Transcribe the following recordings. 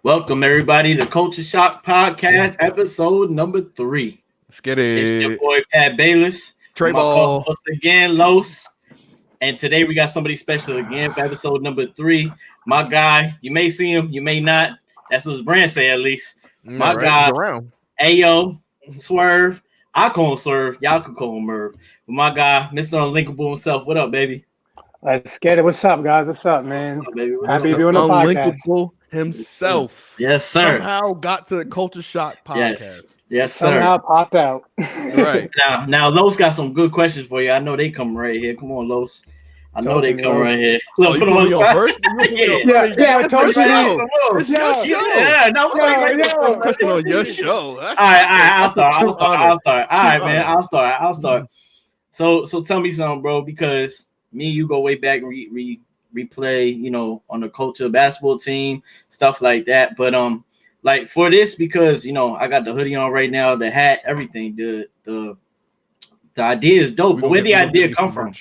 Welcome everybody to Culture Shock Podcast, episode number 3. Let's get It's your it. boy Pat Bayless, Trey my Ball. co-host again, Los. And today we got somebody special again for episode number 3. My guy, you may see him, you may not. That's what his brand say at least. My guy, He's around. Ayo, Swerve. I call him Swerve. Y'all can call him Merv. But my guy, Mr. Unlinkable himself. What up, baby? Let's get it. What's up, guys? What's up, man? What's up, baby? Happy to be on the podcast. Unlinkable himself. Yes, sir. Somehow got to the Culture Shock podcast. Yes, sir. Somehow popped out. Right. Now, Los got some good questions for you. I know they come right here. Come on, Los. I know they come right here. You put me on first? Yeah, I told you. It's your show. Yeah, no, Question on your show. All right, I'll start. All right, man, I'll start. So tell me something, bro, because me and you go way back, replay, on the culture basketball team, stuff like that. But like for this, because I got the hoodie on right now, the hat, everything, the idea is dope. But where did the idea come from?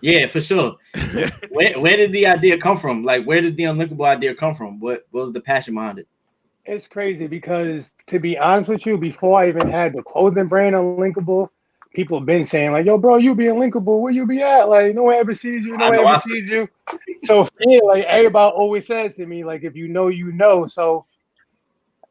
Yeah, for sure. where did the idea come from? Like, where did the Unlinkable idea come from? What was the passion behind it? It's crazy because, to be honest with you, before I even had the clothing brand Unlinkable, people have been saying, like, yo, bro, you be Unlinkable. Where you be at? Like, no one ever sees you. No one ever sees you. So, yeah, like, everybody always says to me, like, if you know, you know. So,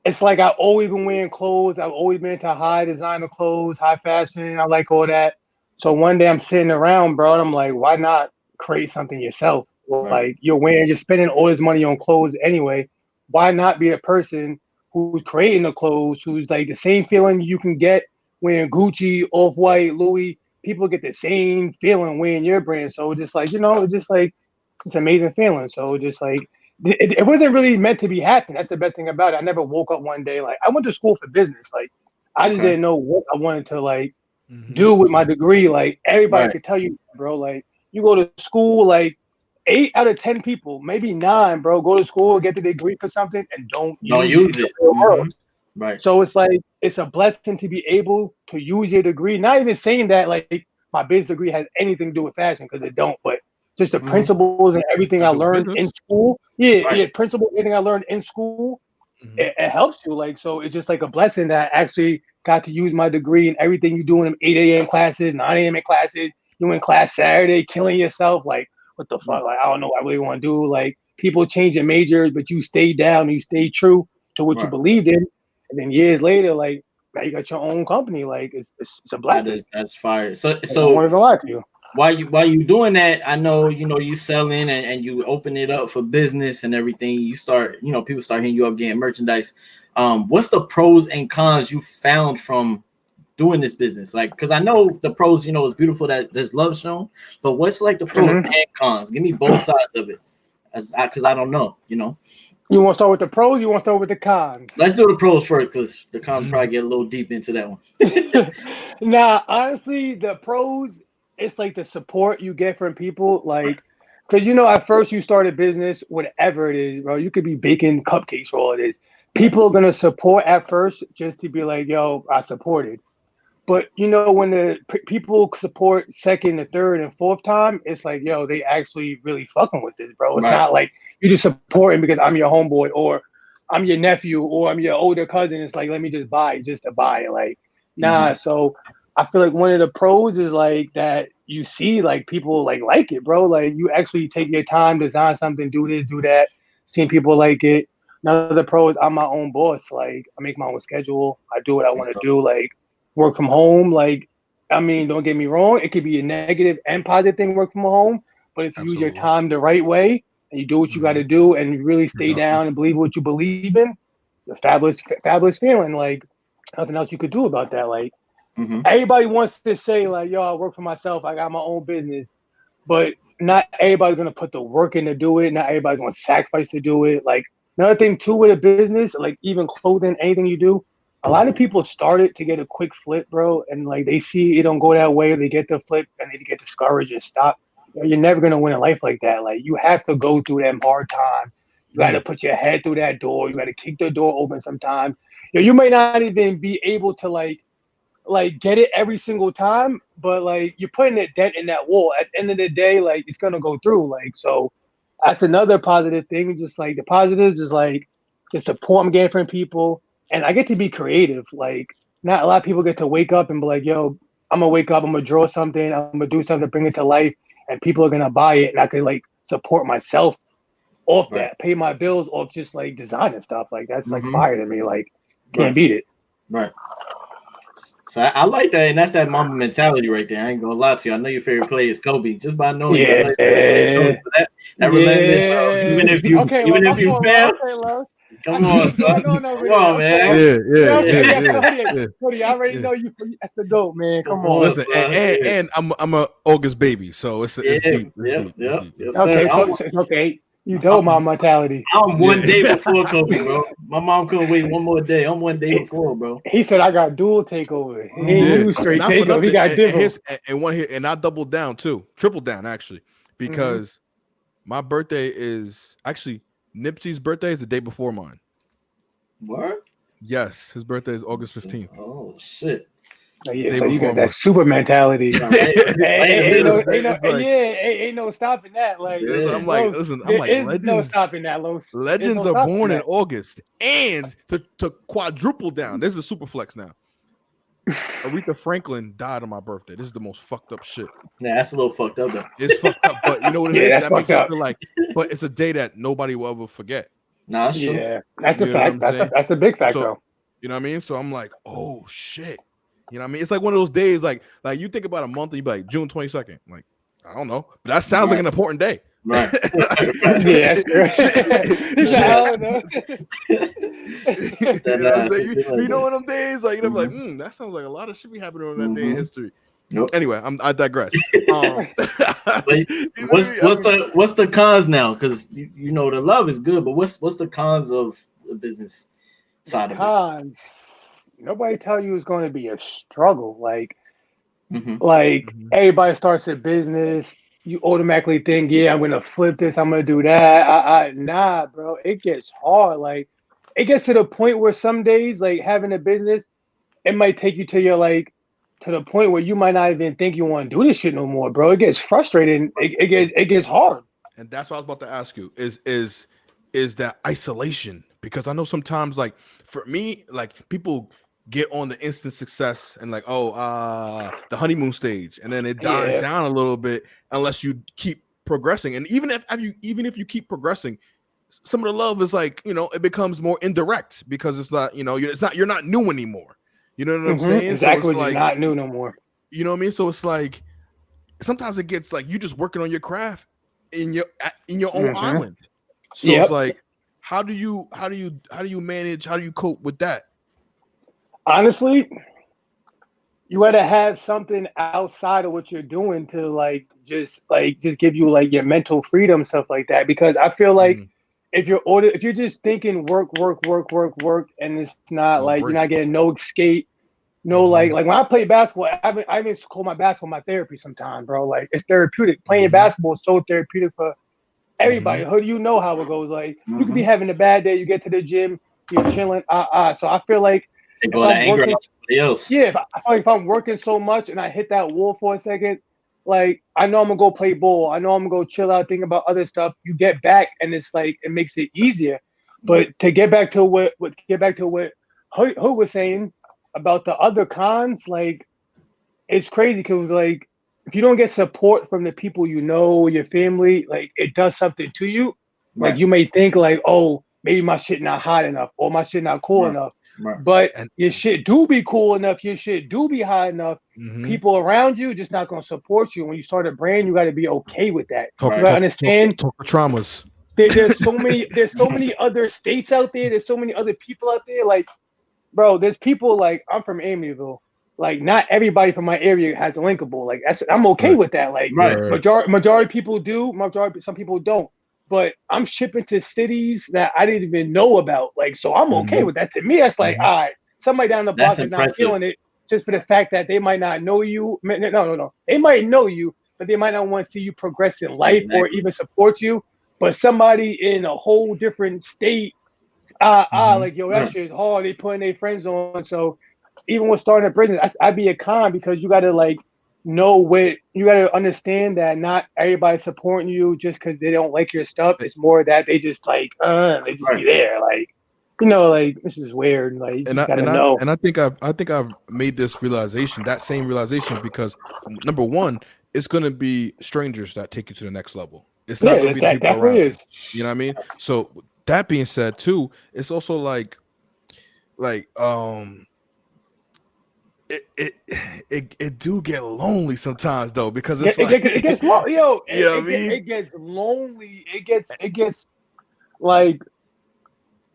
it's like I've always been wearing clothes. I've always been into high designer clothes, high fashion. I like all that. So one day I'm sitting around, bro, and I'm like, why not create something yourself? Like, you're spending all this money on clothes anyway. Why not be a person who's creating the clothes, who's like the same feeling you can get wearing Gucci, Off-White, Louis? People get the same feeling wearing your brand. So just like, it's an amazing feeling. So just like, it wasn't really meant to be happening. That's the best thing about it. I never woke up one day like I went to school for business. Like I just didn't know what I wanted to like do with my degree. Like everybody could tell you, bro. Like you go to school, like 8 out of 10 people, maybe 9, bro, go to school, get the degree for something, and don't use it. Right. So it's like it's a blessing to be able to use your degree. Not even saying that like my business degree has anything to do with fashion because it don't, but just the principles and everything I learned in school. Principles, everything I learned in school, it helps you. Like, so it's just like a blessing that I actually got to use my degree and everything you do in them 8 a.m. classes, 9 a.m. classes. You in class Saturday, killing yourself. Like, what the fuck? Like, I don't know what I really want to do. Like, people changing majors, but you stay down and you stay true to what you believed in. And then years later, like, now you got your own company. Like, it's a blessing. That's fire. So I won't even lie to you. While you doing that, I know you selling and you open it up for business and everything. You start, people start hitting you up getting merchandise. What's the pros and cons you found from doing this business? Like, because I know the pros, it's beautiful that there's love shown, but what's like the pros and cons? Give me both sides of it, because I don't know. You want to start with the pros? You want to start with the cons? Let's do the pros first, because the cons probably get a little deep into that one. Nah, honestly, the pros. It's like the support you get from people, like, because at first you start a business, whatever it is, bro. You could be baking cupcakes for all it is. People are gonna support at first just to be like, "Yo, I supported." But when the people support second, the third, and fourth time, it's like, "Yo, they actually really fucking with this, bro." It's not like you just supporting because I'm your homeboy or I'm your nephew or I'm your older cousin. It's like, let me just buy just to buy it. Like, nah. So I feel like one of the pros is like that you see like people like it, bro. Like you actually take your time, design something, do this, do that, seeing people like it. Another pro is I'm my own boss. Like I make my own schedule. I do what I want to do. Like work from home. Like, I mean, don't get me wrong. It could be a negative and positive thing, work from home. But if you use your time the right way and you do what you got to do and you really stay down and believe what you believe in, the fabulous feeling. Like nothing else you could do about that. Like, everybody wants to say like, yo, I work for myself. I got my own business, but not everybody's going to put the work in to do it. Not everybody's going to sacrifice to do it. Like another thing too with a business, like even clothing, anything you do, a lot of people start it to get a quick flip, bro. And like they see it don't go that way. They get the flip and they get discouraged and stop. You're never going to win a life like that. Like you have to go through them hard time. You got to put your head through that door. You got to kick the door open sometime. You may not even be able to like get it every single time, but like you're putting a dent in that wall. At the end of the day, like it's gonna go through. Like, so that's another positive thing. Just like the positives is like the support I'm getting from people, and I get to be creative. Like, not a lot of people get to wake up and be like, "Yo, I'm gonna wake up, I'm gonna draw something, I'm gonna do something, bring it to life, and people are gonna buy it, and I can like support myself off that, pay my bills off just like designing stuff. Like that's like fire to me. Like, can't beat it. Right. So I like that, and that's that Mamba mentality right there. I ain't gonna lie to you. I know your favorite player is Kobe. Just by knowing you, I know your favorite player is Kobe. So that relentless, even if you fail, come on, son. Come on, man. Yeah. Cody, I already know you. That's the dope, man. Come on. Listen, and I'm a August baby, so it's deep. Yep. Yes, okay, sir. so it's okay. You know my mentality. I'm one day before Kobe, bro. My mom couldn't wait one more day. I'm one day before, bro. He said I got dual takeover. He ain't do straight takeover. He got different. And one here, and I doubled down too, triple down actually, because my birthday is actually Nipsey's birthday is the day before mine. What? Yes, his birthday is August 15th. Oh shit. Oh, yeah, so you got that super mentality. Ain't no stopping that. Like, I'm like, legends, no stopping that, Los. Legends are born in August, and to quadruple down. This is a super flex now. Aretha Franklin died on my birthday. This is the most fucked up shit. Yeah, that's a little fucked up though. It's fucked up, but you know what it is? That's That makes fucked me up. feel like, but it's a day that nobody will ever forget. Nah, that's true. Yeah, that's a fact. That's a big fact, though. You know what I mean? So I'm like, oh shit. You know what I mean? It's like one of those days, like you think about a month and you be like June 22nd. Like, I don't know, but that sounds like an important day. Right. Yeah, that's you know what I'm days like? You know, like that sounds like a lot of shit be happening on that day in history. Nope. Anyway, I digress. What's the cons now? Because you know the love is good, but what's the cons of the business side of it? Nobody tell you it's going to be a struggle. Like everybody starts a business. You automatically think, yeah, I'm going to flip this. I'm going to do that. Nah, bro. It gets hard. Like, it gets to the point where some days, like, having a business, it might take you to to the point where you might not even think you want to do this shit no more, bro. It gets frustrating. It gets hard. And that's what I was about to ask you is that isolation? Because I know sometimes, like, for me, like, people get on the instant success and like, the honeymoon stage, and then it dies down a little bit unless you keep progressing. And even if you keep progressing, some of the love is like, you know, it becomes more indirect because it's not, you know, you're not new anymore. You know what I'm saying? Exactly. So it's like, you're not new no more. You know what I mean? So it's like sometimes it gets like you just working on your craft in your own island. So it's like, how do you manage? How do you cope with that? Honestly, you got to have something outside of what you're doing to just give you like your mental freedom, stuff like that. Because I feel like if you're just thinking work, and it's not like you're not getting no escape, no like when I play basketball, I even call my basketball my therapy sometimes, bro. Like it's therapeutic. Playing basketball is so therapeutic for everybody. You know how it goes. Like you could be having a bad day, you get to the gym, you're chilling. So I feel like if I'm working so much and I hit that wall for a second, like I know I'm gonna go play ball. I know I'm gonna go chill out, think about other stuff. You get back and it's like it makes it easier. But to get back to what Hood was saying about the other cons, like it's crazy because like if you don't get support from the people you know, your family, like it does something to you. Like you may think like, oh, maybe my shit not hot enough or my shit not cool enough. But your shit do be cool enough, your shit do be high enough. People around you just not gonna support you. When you start a brand, you got to be okay with that. You gotta understand. Talk the traumas. There's so many other states out there. There's so many other people out there. Like, bro, there's people like I'm from Amityville. Like, not everybody from my area has Unlinkable. Like, I'm okay with that. Like, majority people do. Some people don't. But I'm shipping to cities that I didn't even know about. Like, so I'm okay with that. To me, that's like, all right, somebody down the block is not feeling it just for the fact that they might not know you. No. They might know you, but they might not want to see you progress in life or even support you. But somebody in a whole different state, like, yo, that shit is hard. They putting their friends on. So even with starting a business, I'd be a con because you got to, like, you got to understand that not everybody's supporting you just because they don't like your stuff. It's more that they just like they just be there. Like like this is weird. Like you just gotta know. And I think I've made this realization, that same realization, because number one, it's gonna be strangers that take you to the next level. It's not gonna be the people around you. You know what I mean? So that being said, too, it's also like it do get lonely sometimes though, because it's it gets lonely, yo. You know what I mean? It gets lonely. It gets like,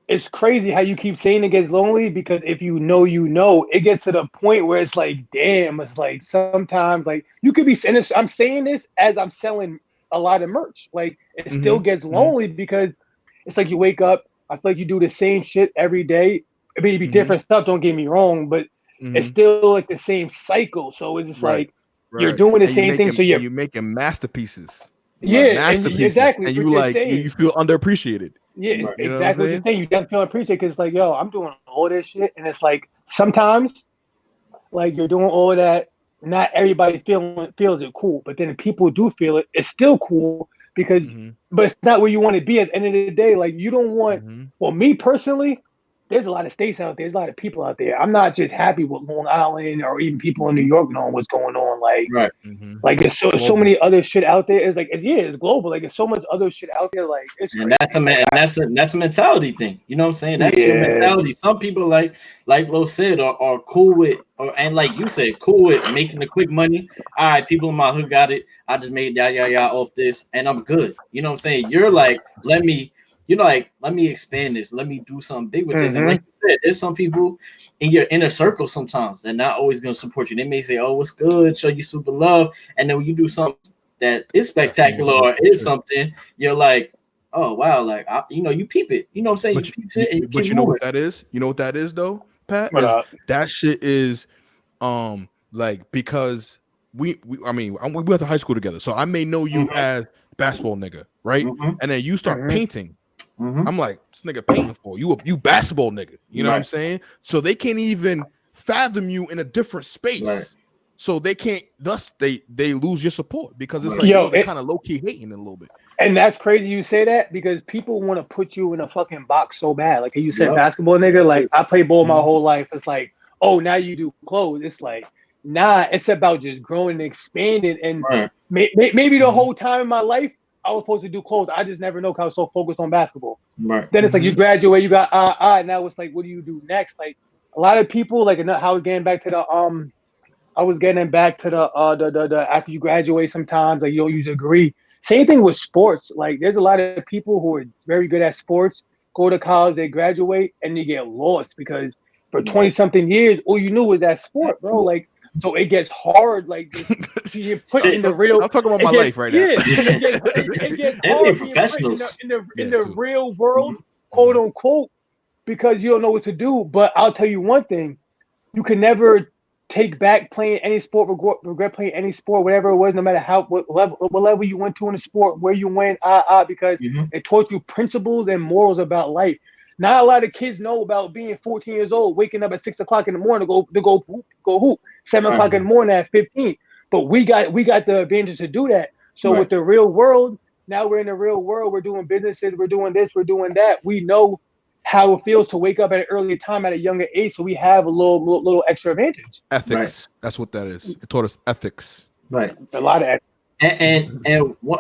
it's crazy how you keep saying it gets lonely, because if you know, it gets to the point where it's like, damn, it's like sometimes like you could be saying this. I'm saying this as I'm selling a lot of merch. Like it still gets lonely because it's like you wake up. I feel like you do the same shit every day. It may be different stuff. Don't get me wrong, but it's still like the same cycle. So it's just like you're doing the same thing. So you're making masterpieces. Yeah, masterpieces, exactly. And you feel underappreciated. Yeah, it's exactly what you're saying. You definitely feel appreciated because it's like, yo, I'm doing all this shit, and it's like sometimes, like you're doing all that. Not everybody feels it cool, but then if people do feel it, it's still cool because, but it's not where you want to be at the end of the day. Like you don't want. Well, me personally, there's a lot of states out there. There's a lot of people out there. I'm not just happy with Long Island or even people in New York knowing what's going on. Like, like there's so many other shit out there. It's like it's global. Like there's so much other shit out there. Like it's and that's a mentality thing. You know what I'm saying? That's your mentality. Some people like Lo said are cool with, and like you said, cool with making the quick money. All right, people in my hood got it. I just made off this, and I'm good. You know what I'm saying? You're like, let me expand this. Let me do something big with this. And like you said, there's some people in your inner circle sometimes they're not always going to support you. They may say, "Oh, what's good? Show you super love," and then when you do something that is spectacular or is something, you're like, "Oh wow!" Like you peep it. You know what I'm saying? But you know what that is? You know what that is though, Pat? That shit is like, because we went to high school together, so I may know you as basketball nigga, right? And then you start painting. I'm like, this nigga painting for you basketball nigga. You know what I'm saying? So they can't even fathom you in a different space. So they can't. Thus, they lose your support because it's like, they're kind of low key hating a little bit. And that's crazy you say that, because people want to put you in a fucking box so bad. Like you said, basketball nigga. Like I played ball my whole life. It's like, oh, now you do clothes. It's like, nah. It's about just growing and expanding. And maybe the whole time in my life, I was supposed to do clothes. I just never know because I was so focused on basketball. Then it's like you graduate, you got now it's like, what do you do next? Like a lot of people, like how I was getting back to the after you graduate sometimes, like you don't use a degree. Same thing with sports. Like there's a lot of people who are very good at sports, go to college, they graduate, and they get lost because for 20 something years, all you knew was that sport, bro. Like, so it gets hard. Like you put in the real. I'm talking about my life right now. It gets hard professionals in the real world, quote unquote, because you don't know what to do. But I'll tell you one thing: you can never take back playing any sport, regret playing any sport, whatever it was, no matter what level you went to in the sport, where you went, because it taught you principles and morals about life. Not a lot of kids know about being 14 years old, waking up at 6 o'clock in the morning to go hoop, 7 o'clock in the morning at 15. But we got the advantage to do that. So with the real world, now we're in the real world. We're doing businesses. We're doing this. We're doing that. We know how it feels to wake up at an earlier time at a younger age. So we have a little extra advantage. Ethics. That's what that is. It taught us ethics. Right. A lot of ethics. And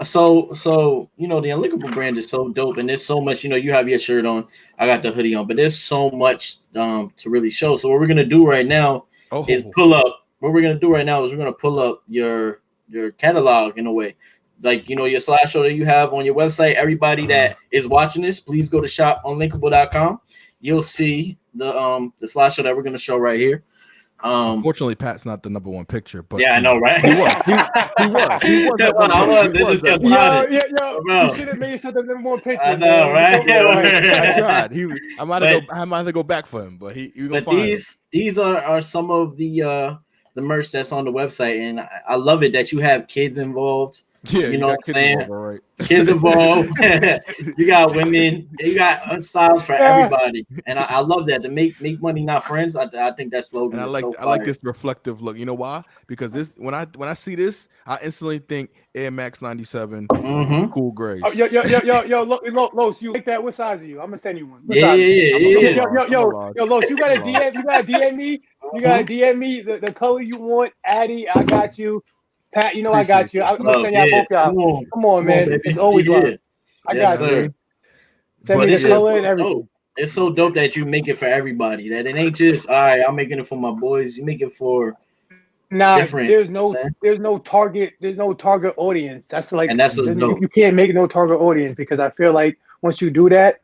so the Unlinkable brand is so dope, and there's so much. You have your shirt on, I got the hoodie on, but there's so much to really show. So what we're gonna do right now is pull up. What we're gonna do right now is we're gonna pull up your catalog in a way, like your slideshow that you have on your website. Everybody that is watching this, please go to shopunlinkable.com. You'll see the slideshow that we're gonna show right here. Unfortunately, Pat's not the number one picture, but I know, right? He was. He was. You should have made yourself the number one picture. I know, right? God, I might have to go back for him, but these are some of the merch that's on the website, and I love it that you have kids involved. Yeah, you know what I'm saying? Involved, all right. Kids involved. You got women. You got styles for everybody, and I love that. To make money, not friends. I think that slogan And is so I like fire. this reflective look. You know why? Because this when I see this, I instantly think Air Max 97, Cool Grays. Oh, yo, Los, you like that? What size are you? I'm gonna send you one. What Yeah. Yo, Los, you gotta DM me. You gotta DM me the color you want. Addy, I got you. Pat, you know I got you. I'm gonna send y'all both y'all. Come on, man. It's always love. I got you. Send me the color and everything. Dope. It's so dope that you make it for everybody. That it ain't just all right. I'm making it for my boys. You make it for different. There's no target audience. That's like, and that's what's dope. You can't make no target audience because I feel like once you do that,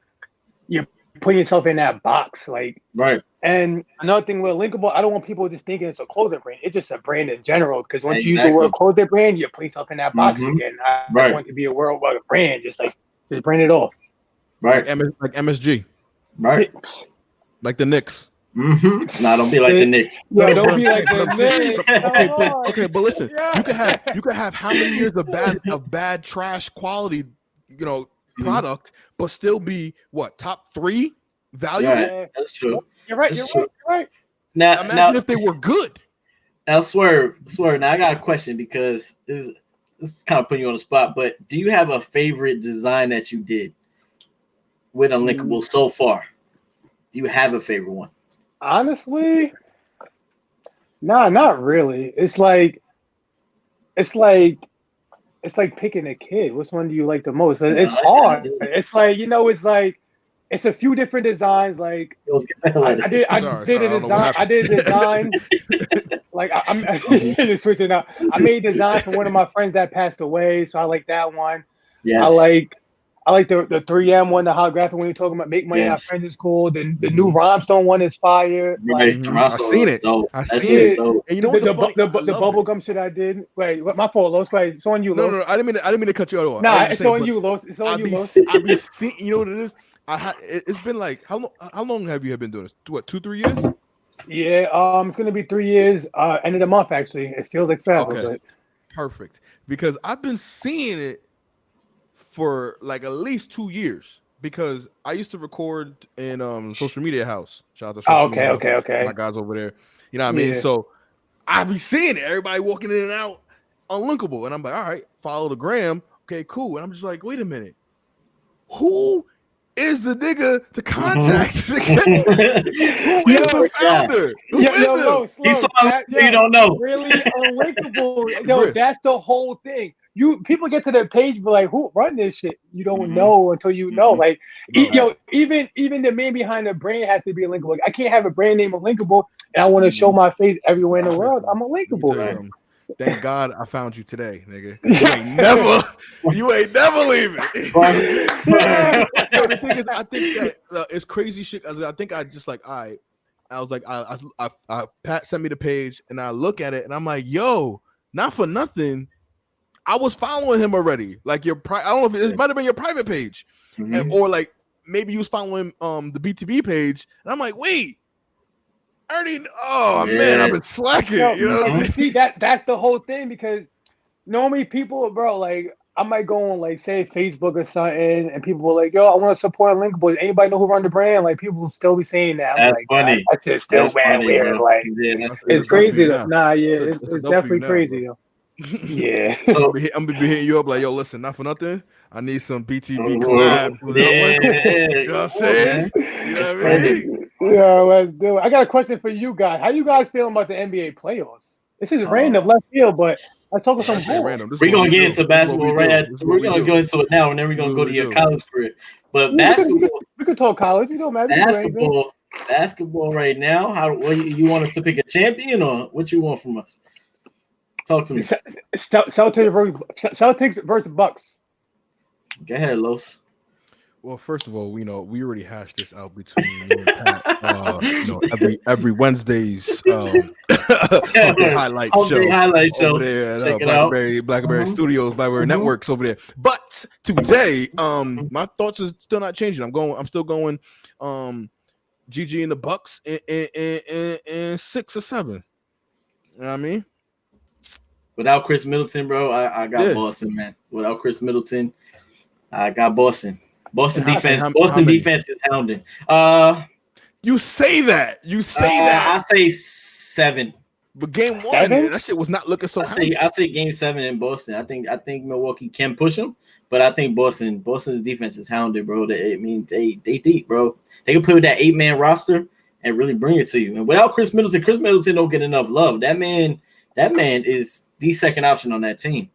you're putting yourself in that box. Like right. And another thing with Unlinkable, I don't want people just thinking it's a clothing brand. It's just a brand in general. Because once you use the word clothing brand, you put yourself in that box again. I just want it to be a worldwide brand, just brand it off. Right. Like MSG. Right. Like the Knicks. Nah, don't be like the Knicks. Yeah, don't be like the Knicks. Okay, but listen, you could have how many years of bad trash quality, product, but still be what, top 3 valuable? Yeah, that's true. You're right. Now, imagine if they were good. Now, Swerve. Now I got a question because this is kind of putting you on the spot. But do you have a favorite design that you did with Unlinkable so far? Do you have a favorite one? Honestly, nah, not really. It's like picking a kid. Which one do you like the most? It's hard. It's like it's a few different designs. Like I did a design. Like I'm switching out. I made a design for one of my friends that passed away, so I like that one. Yes. I like the 3M one, the holographic when you're talking about make money not friends is cool. The new Rhinestone one is fire. Right. I've seen it. I've seen it. And you know what the bubblegum shit I did. Wait, my fault, Los. Wait, it's on you, Los. No, I didn't mean to cut you off. Nah, it's on you, Los. It's on you, Los. I've been seeing. You know what it is? It's been like how long have you been doing this? What, 2-3 years? Yeah, it's gonna be 3 years. End of the month actually. It feels like forever. Okay. But Perfect. Because I've been seeing it for like at least 2 years. Because I used to record in Social Media House. Shout out to Social Media House. Okay. My guys over there. You know what I mean? So I be seeing it. Everybody walking in and out Unlinkable. And I'm like, all right, follow the gram. Okay, cool. And I'm just like, wait a minute. Who is the nigga to contact? Who is the founder? Who is him? He's someone you don't know. Really Unlinkable. Yo, that's the whole thing. People get to their page, but like, who run this shit? You don't know until you know. Like, even the man behind the brand has to be Unlinkable. Like, I can't have a brand name Unlinkable, and I want to show my face everywhere in the world. I'm Unlinkable. Right. Thank God I found you today, nigga. You ain't never leaving. The thing is, I think that it's crazy shit. I think I just like, all right. I was like, I Pat sent me the page, and I look at it, and I'm like, yo, not for nothing. I was following him already. Like I don't know if it might have been your private page, or like maybe you was following the BTB page, and I'm like, wait. Man, I've been slacking. And see that's the whole thing because normally people, bro, like I might go on like say Facebook or something, and people were like, "Yo, I want to support Unlinkable." Anybody know who run the brand? Like people will still be saying that. That's like, funny. That's just still weird. Bro. Like it's crazy. It's definitely crazy. Yo. Yeah. So I'm gonna be hitting you up like, yo, listen, not for nothing. I need some BTB collab. You know what I'm saying? You know what I mean? Yeah, let's do it. I got a question for you guys. How you guys feeling about the NBA playoffs? This is random left field, but let's talk about some random. We're gonna get into basketball we're gonna go into it now, and then we're gonna go to your college career. But basketball, we could talk college. You don't matter. Basketball right now. You want us to pick a champion, or what you want from us? Talk to me. Celtics versus Bucks. Go ahead, Los. Well, first of all, we already hashed this out between you and Pat. Every Wednesday's highlight show over there at Blackberry Studios, Blackberry Networks over there. But today, my thoughts are still not changing. I'm still going GG and the Bucks in 6 or 7. You know what I mean? Without Chris Middleton, bro, I got Boston, man. Without Chris Middleton, I got Boston. Boston defense. Boston defense is hounding. You say that. I say 7. But game 1, man, that shit was not looking so. I say game 7 in Boston. I think Milwaukee can push them, but I think Boston's defense is hounded, bro. They deep, bro. They can play with that 8-man roster and really bring it to you. And without Chris Middleton don't get enough love. That man is the second option on that team.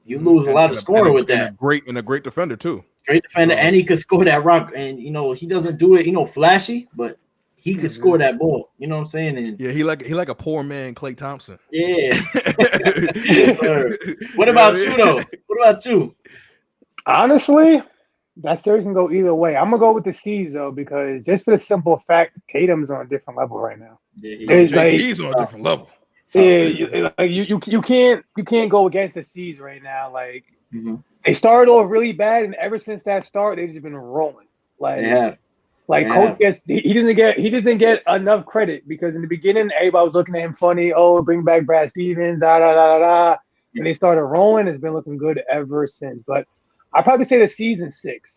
You lose a lot of scoring with that. And a great defender too. Great defender, and he could score that rock. And he doesn't do it, flashy, but he could score that ball. You know what I'm saying? And yeah, he like a poor man, Klay Thompson. Yeah. What about you though? What about you? Honestly, that series can go either way. I'm gonna go with the C's though, because just for the simple fact, Tatum's on a different level right now. Yeah, he's on a different level. Yeah, you can't go against the C's right now. Like they started off really bad, and ever since that start, they've just been rolling. Like Coach he doesn't get enough credit, because in the beginning everybody was looking at him funny. Oh, bring back Brad Stevens, da. And they started rolling. It's been looking good ever since. But I'd probably say the season 6.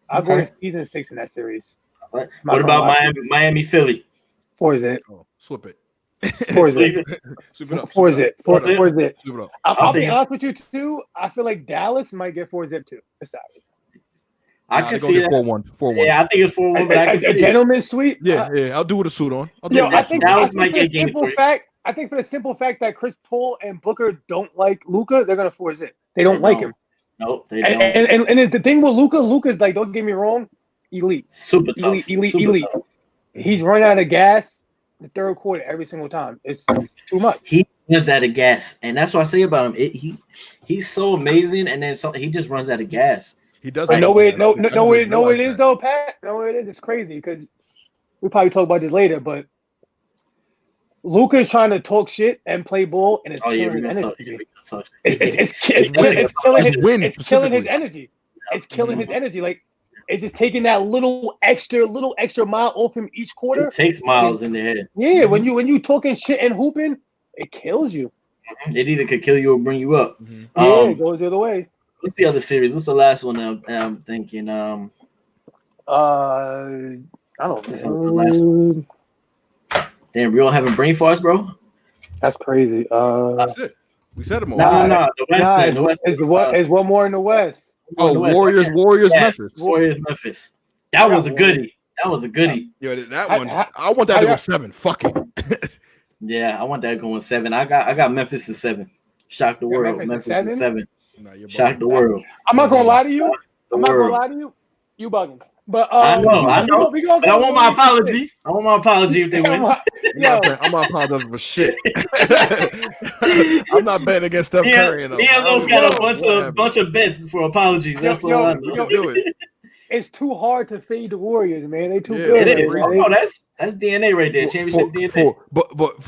I'll go to season 6 in that series. What about Miami, Philly? 4 is it? Oh, swip it. 4 is it? Sweep it up. 4 is it? 4 is it? Sweep it up. I'll be honest with you too. I feel like Dallas might get 4-zip too. I can see that. 4-1. Yeah, I think it's 4-1. But I can see a gentleman's sweep. Yeah. I'll do with a suit on. I think for the simple fact that Chris Paul and Booker don't like Luka, they're gonna 4-zip. They don't like him. Nope, they don't. And the thing with Luka's like, don't get me wrong, elite, super tough, elite. Tough. He's running out of gas the third quarter every single time. It's too much. He runs out of gas, and that's what I say about him. He's so amazing, and then he just runs out of gas. He does. No, it is though, Pat. No, it is. It's crazy because we'll probably talk about this later, but Luka is trying to talk shit and play ball, and it's killing his energy. It's killing his energy. It's killing his energy. Like, it's just taking that little extra mile off him each quarter. It takes miles in the head. Yeah, when you talking shit and hooping, it kills you. It either could kill you or bring you up. It goes the other way. What's the other series? What's the last one I'm thinking? I don't know. What's the last one? Damn, we all having brain farts, bro. That's crazy. That's it. We said them all. No. The West. There's one more in the West. Oh, Warriors, Memphis. Warriors, Memphis. That was a goodie. Yeah, that one. I want that to go 7. Fuck it. Yeah, I want that going 7. I got Memphis in 7. Shock the world. Memphis in 7. Shock the world. I'm not gonna lie to you. You bugging. But I know. But I want my apology. I want my apology if they win. I'm not apologizing for shit. I'm not betting against Steph Curry. Ian's got a bunch of bets for apologies. That's all I know. Do it. It's too hard to fade the Warriors, man. They too good. It is. Oh, that's DNA right there. Championship DNA. But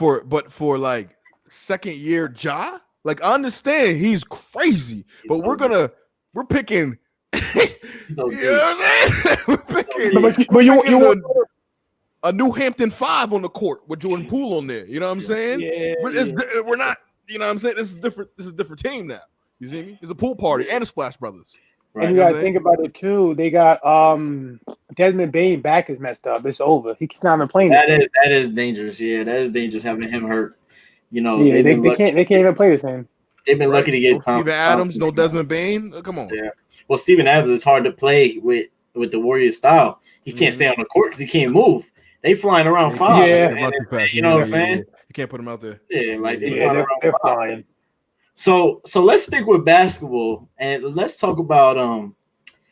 for like second year Ja, like I understand he's crazy, but we're picking. You know what I'm saying? But you want a New Hampton 5 on the court with Jordan Poole on there. You know what I'm saying? We're not. You know what I'm saying? This is different. This is a different team now. You see me? It's a pool party and the Splash Brothers. Right. And you gotta think about it too. They got Desmond Bane back is messed up. It's over. He's not even playing. That is dangerous. Yeah, that is dangerous having him hurt. You know, they can't even play the same. They've been lucky to get Steven Adams, no Desmond Bane. Come on. Yeah. Well, Steven Adams is hard to play with the Warriors style. He can't stay on the court because he can't move. They flying around 5. Yeah, you know what I'm saying? You can't put him out there. Yeah, like they're flying around 5. So let's stick with basketball and let's talk about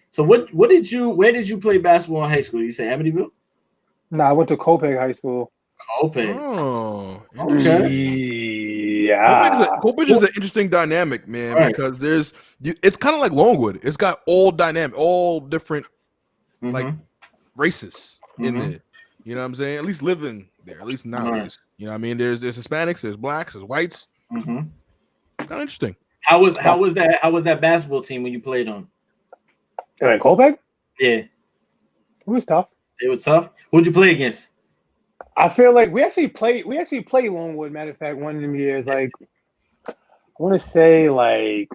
So where did you play basketball in high school? You say Amityville? No, I went to Copiague High School. Copiague. Oh, okay. Yeah. Copiague is an interesting dynamic, man, because it's kind of like Longwood. It's got all different like races in there. You know what I'm saying? At least living there, at least nowadays. You know what I mean? There's Hispanics, there's blacks, there's whites. Kind of interesting. How was that basketball team when you played on? In Copiague? Yeah. It was tough. It was tough. Who'd you play against? I feel like we actually played Longwood, matter of fact, one of them years. Like want to say like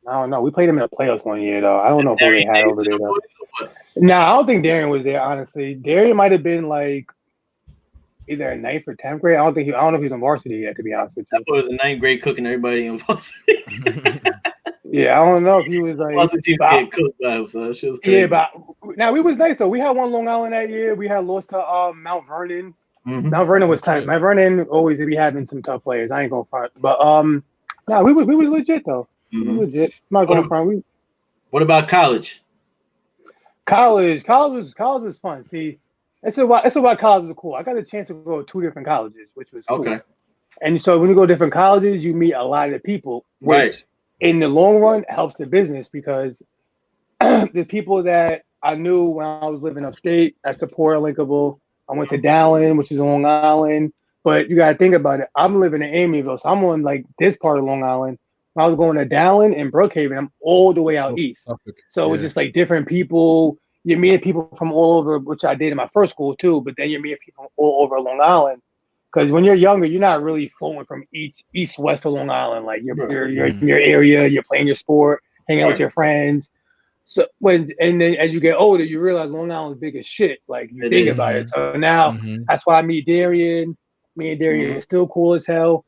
I don't know. We played them in the playoffs one year though. I don't know who they had over there though. Nah, I don't think Darian was there. Honestly, Darian might have been like either in 9th or 10th grade. I don't know if he was on varsity yet. To be honest with you, that was in 9th grade cooking everybody in varsity. Yeah, I don't know if he was like. Varsity getting cooked by him, so that shit was crazy. Yeah, but now we was nice though. We had one Long Island that year. We had lost to Mount Vernon. Mm-hmm. Mount Vernon was tight. Mount Vernon always be having some tough players. I ain't gonna front, but nah, we was legit though. Mm-hmm. We was legit. I'm not going front. What about college? College was fun. See, it's about college was cool. I got a chance to go to 2 different colleges, which was cool. Okay. And so when you go to different colleges, you meet a lot of people, which in the long run helps the business because the people that I knew when I was living upstate, I support Unlinkable. I went to Dallin, which is Long Island. But you got to think about it. I'm living in Amityville, so I'm on like this part of Long Island. When I was going to Dallin and Brookhaven, I'm all the way out east. So it's just like different people. You're meeting people from all over, which I did in my first school too. But then you're meeting people from all over Long Island. Because when you're younger, you're not really flowing from east, west of Long Island. Like you're in your area, you're playing your sport, hanging out with your friends. So then as you get older, you realize Long Island's big as shit. Like you think about it. So now that's why I meet Darian. Me and Darian are still cool as hell.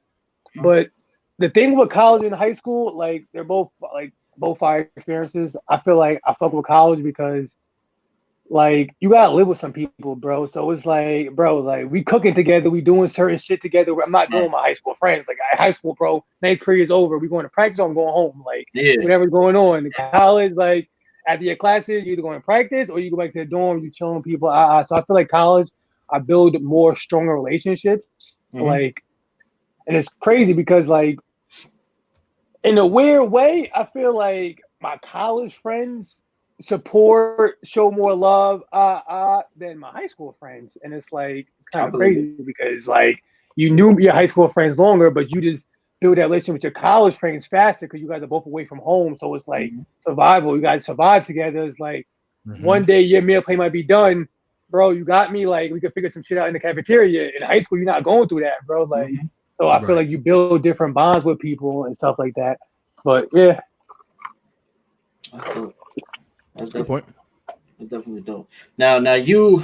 But the thing with college and high school, like they're both fire experiences. I feel like I fuck with college because like you gotta live with some people, bro. So it's like, bro, like we cooking together, we doing certain shit together. I'm not doing my high school friends. Like high school, bro, 9th period is over. We going to practice or I'm going home. Like whatever's going on. In college, like after your classes, you either going to practice or you go back to the dorm, you chilling with people. So I feel like college, I build more stronger relationships. Like, and it's crazy because like in a weird way, I feel like my college friends show more love than my high school friends. And it's like it's kind of crazy because like you knew your high school friends longer, but you just build that relationship with your college friends faster because you guys are both away from home. So it's like survival. You guys survive together. It's like one day your meal play might be done. Bro, you got me. Like we could figure some shit out in the cafeteria. In high school, you're not going through that, bro. Like so I feel like you build different bonds with people and stuff like that. But yeah. That's dope. That's good point. That's definitely dope. Now you,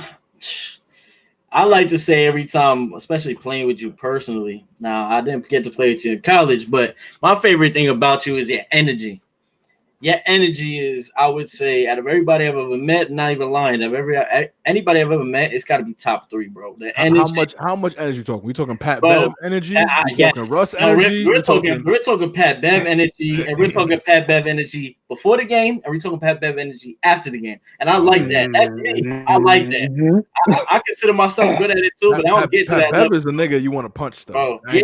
I like to say every time, especially playing with you personally. Now I didn't get to play with you in college, but my favorite thing about you is your energy. Your energy is, I would say, out of everybody I've ever met, not even lying, anybody I've ever met, it's got to be top 3, bro. The energy. How much energy talking? We talking Pat Bev energy? We talking Russ no, energy? We're talking Pat Bev energy, and we're talking Pat Bev energy before the game, and we're talking Pat Bev energy after the game. And I like that. That's me. I like that. I consider myself good at it too, but I don't get to that level. Pat Bev is a nigga you want to punch, though. Bro, I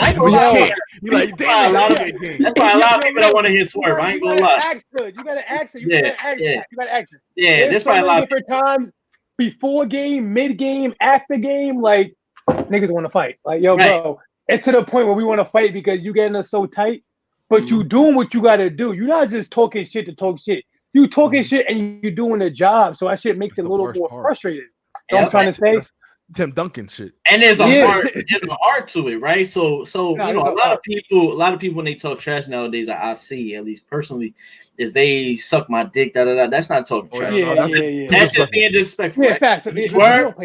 ain't gonna lie. You like, damn, that's why a lot of people don't want to hear Swerve. I ain't gonna lie. You gotta ask it. You gotta ask it. Yeah, that's why a lot of different times before game, mid game, after game, like niggas want to fight. Like, yo, bro, it's to the point where we want to fight because you getting us so tight, but you doing what you gotta do. You're not just talking shit to talk shit. You talking shit and you doing the job. So that shit makes it a little more frustrating. You know what I'm trying to say? Tim Duncan shit. And there's an art to it, right? So you know, a lot of people when they talk trash nowadays, I see, at least personally, is they suck my dick, That's not talking trash. That's just being disrespectful. Yeah, facts.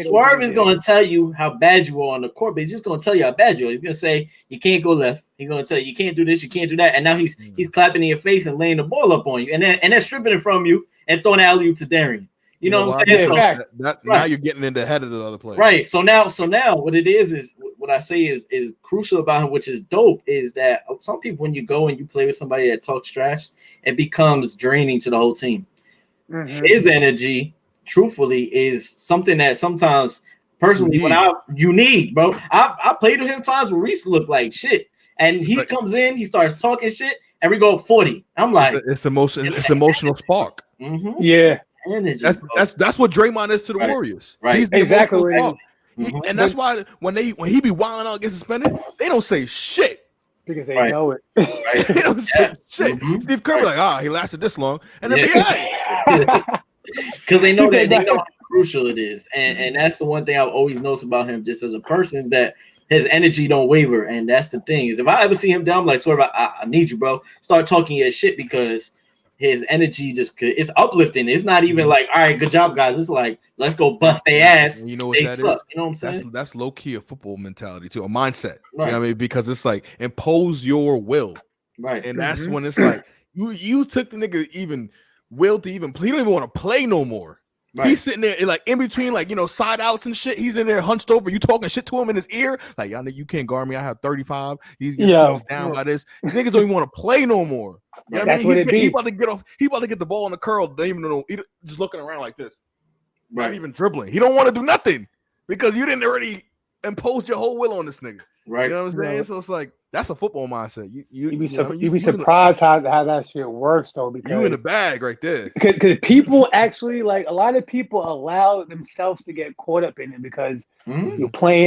Swerve is gonna tell you how bad you are on the court, but he's just gonna tell you how bad you are. He's gonna say you can't go left. He's gonna tell you can't do this, you can't do that. And now he's clapping in your face and laying the ball up on you, and then stripping it from you and throwing alley-oop to Darian. You know what I'm saying? Now you're getting in the head of the other player. Right. So now what it is what I say is crucial about him, which is dope, is that some people, when you go and you play with somebody that talks trash, it becomes draining to the whole team. His energy, truthfully, is something that sometimes personally you need, bro. I played with him times where Reese looked like shit. And he comes in, he starts talking shit, and we go 40. I'm like, it's emotional spark. Yeah. Energy, that's what Draymond is to the Warriors. Right. He's the exactly. And that's why when he be wilding out, get suspended, they don't say shit because they know it. Right. They don't say shit. Steve Kerr be like, he lasted this long, and then because they know they know how crucial it is, and that's the one thing I've always noticed about him, just as a person, is that his energy don't waver, and that's the thing. Is if I ever see him down, I'm like, sort of, I need you, bro. Start talking your shit because his energy it's uplifting. It's not even like, all right, good job, guys. It's like, let's go bust their ass. You know what they that suck. is? You know what I'm saying? That's low key a football mentality too, a mindset. Right. You know what I mean? Because it's like impose your will. Right. And that's when it's like you took the nigga even will to even play. He don't even want to play no more. Right. He's sitting there like in between, like, you know, side outs and shit. He's in there hunched over. You talking shit to him in his ear, like, y'all nigga, you can't guard me. I have 35. He's getting down by this. Niggas don't even want to play no more. You know what I mean? He about to get off. He about to get the ball in the curl. Don't even know. He just looking around like this, not even dribbling. He don't want to do nothing because you didn't already impose your whole will on this nigga. Right. You know what I'm saying? So it's like that's a football mindset. You'd be surprised how that shit works though, because you in the bag right there. Because people actually, like, a lot of people allow themselves to get caught up in it because you're playing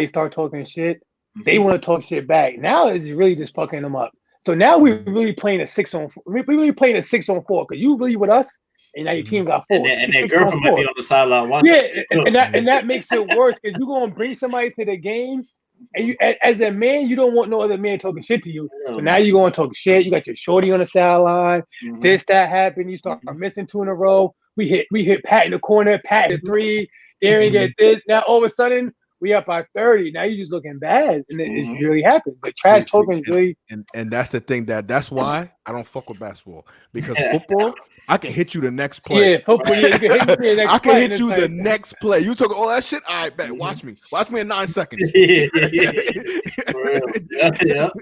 you start talking shit. They want to talk shit back. Now it's really just fucking them up. So now we're really playing a 6-on-4. We're really playing a 6-on-4 because you really with us, and now your team got 4. And that girlfriend might be on the sideline watching. Yeah, and that makes it worse because you're gonna bring somebody to the game. And you, as a man, you don't want no other man talking shit to you. So now you're going to talk shit. You got your shorty on the sideline. This, that happened. You start missing 2 in a row. We hit Pat in the corner, Pat in the 3. Darren get this. Now, all of a sudden, we up by 30. Now you're just looking bad. And it really happened. But trash talking is really... And that's the thing that's why I don't fuck with basketball. Because football... I can hit you the next play. Yeah, hopefully you can hit me the next play. I can hit you the next play. You talk all that shit? All right, bet. Watch me. Watch me in 9 seconds. Yeah.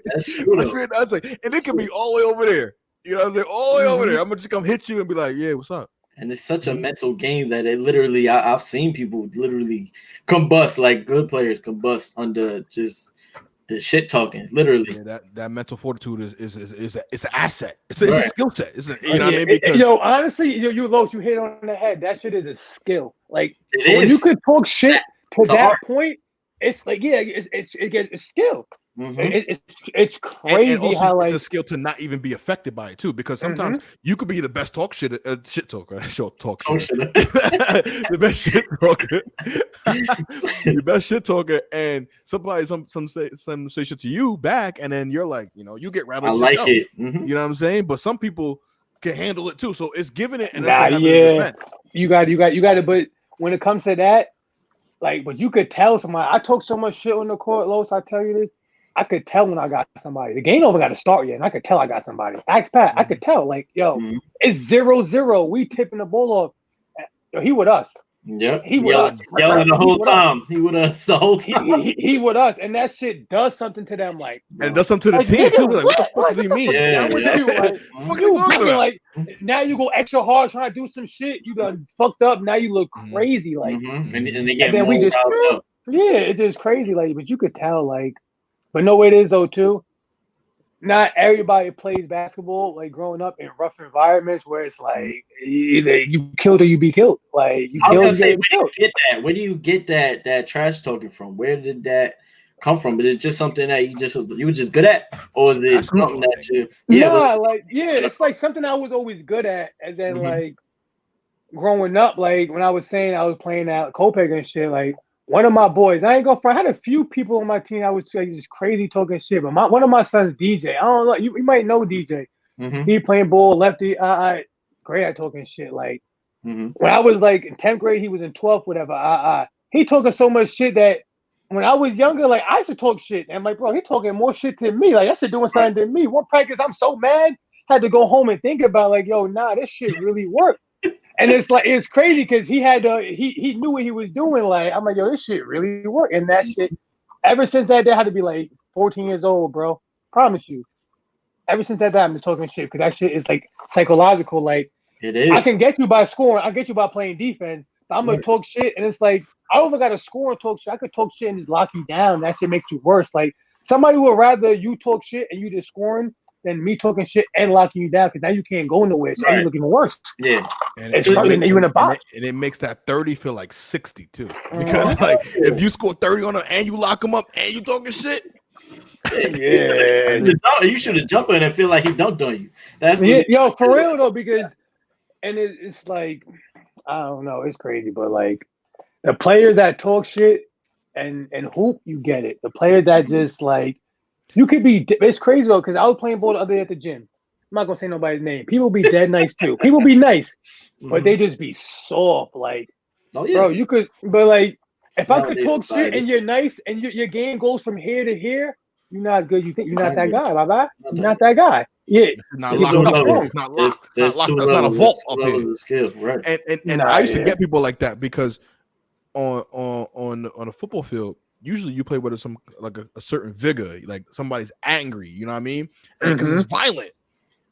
That's true. And it can be all the way over there. You know what I'm saying? All the way over there. I'm going to just come hit you and be like, yeah, what's up? And it's such a mental game that it literally, I've seen people literally combust, like good players combust under just the shit talking, literally. Yeah, that mental fortitude is an asset. It's a skill set. You know what I mean? Because, honestly, you Los, you hit on the head. That shit is a skill. Like when you could talk shit to that point, it's like it's skill. It's crazy and also how it's a skill to not even be affected by it too, because sometimes you could be the best shit talker, the best shit talker, the best shit talker, and somebody some say shit to you back, and then you're like, you get rattled. I like yourself. it. You know what I'm saying? But some people can handle it too, so it's giving it. And you got it. But when it comes to that, like, but you could tell somebody. I talk so much shit on the court, Los. I tell you this. I could tell when I got somebody. The game don't got to start yet, and I could tell I got somebody. Ask Pat. I could tell. Like, it's 0-0. We tipping the ball off. Yo, he with us. Yep. He with us. Yelling the whole time. He with us the whole time. He with us, and that shit does something to them. Like, and it does something to the team too. Like, what the fuck does he mean? Like, now you go extra hard trying to do some shit. You done fucked up. Now you look crazy. Like, and they get then we just up. It's just crazy. Like, but you could tell. Like. But no, it is though too. Not everybody plays basketball like growing up in rough environments where it's like either you killed or you be killed. Like you killed. Where do you get that trash talking from? Where did that come from? Is it just something that you were just good at, or is it something that you? It's like something I was always good at, and then like growing up, like when I was saying I was playing at Copac and shit, like. One of my boys, I ain't gonna front. I had a few people on my team I was like just crazy talking shit. But one of my sons, DJ, I don't know. You might know DJ. He playing ball, lefty. Great at talking shit. Like when I was like in 10th grade, he was in 12th, whatever. He talking so much shit that when I was younger, like I used to talk shit. And I'm like, bro, he talking more shit than me. Like that shit doing something than me. One practice, I'm so mad. Had to go home and think about like, yo, nah, this shit really worked. And it's like it's crazy because he had he knew what he was doing. Like I'm like, yo, this shit really worked. And that shit, ever since that day, I had to be like 14 years old, bro. Promise you. Ever since that day, I'm just talking shit because that shit is like psychological. Like it is. I can get you by scoring. I get you by playing defense. But I'm gonna talk shit, and it's like I don't even got to score and talk shit. I could talk shit and just lock you down. That shit makes you worse. Like somebody would rather you talk shit and you just scoring. Than me talking shit and locking you down because now you can't go nowhere. So you're looking worse. Yeah. And you in a box. And it makes that 30 feel like 60 too. Because like if you score 30 on them and you lock them up and you talking shit. You should have jumped in and feel like he dunked on you. That's yo, for real though, because and it's like I don't know, it's crazy, but like the players that talk shit and hoop, you get it. The player that just like you could be. It's crazy though because I was playing ball the other day at the gym. I'm not gonna say nobody's name. People be dead nice too. People be nice, but they just be soft. Like, bro, you could, but like, if I could talk shit and you're nice and your game goes from here to here, you're not good. You think you're not that guy, bye. You're not that guy. Yeah, not locked up. It's not locked. It's not locked. That's not a vault up here. Skill, right? And I used to get people like that because on a football field, usually you play with some like a certain vigor, like somebody's angry. You know what I mean? Because it's violent.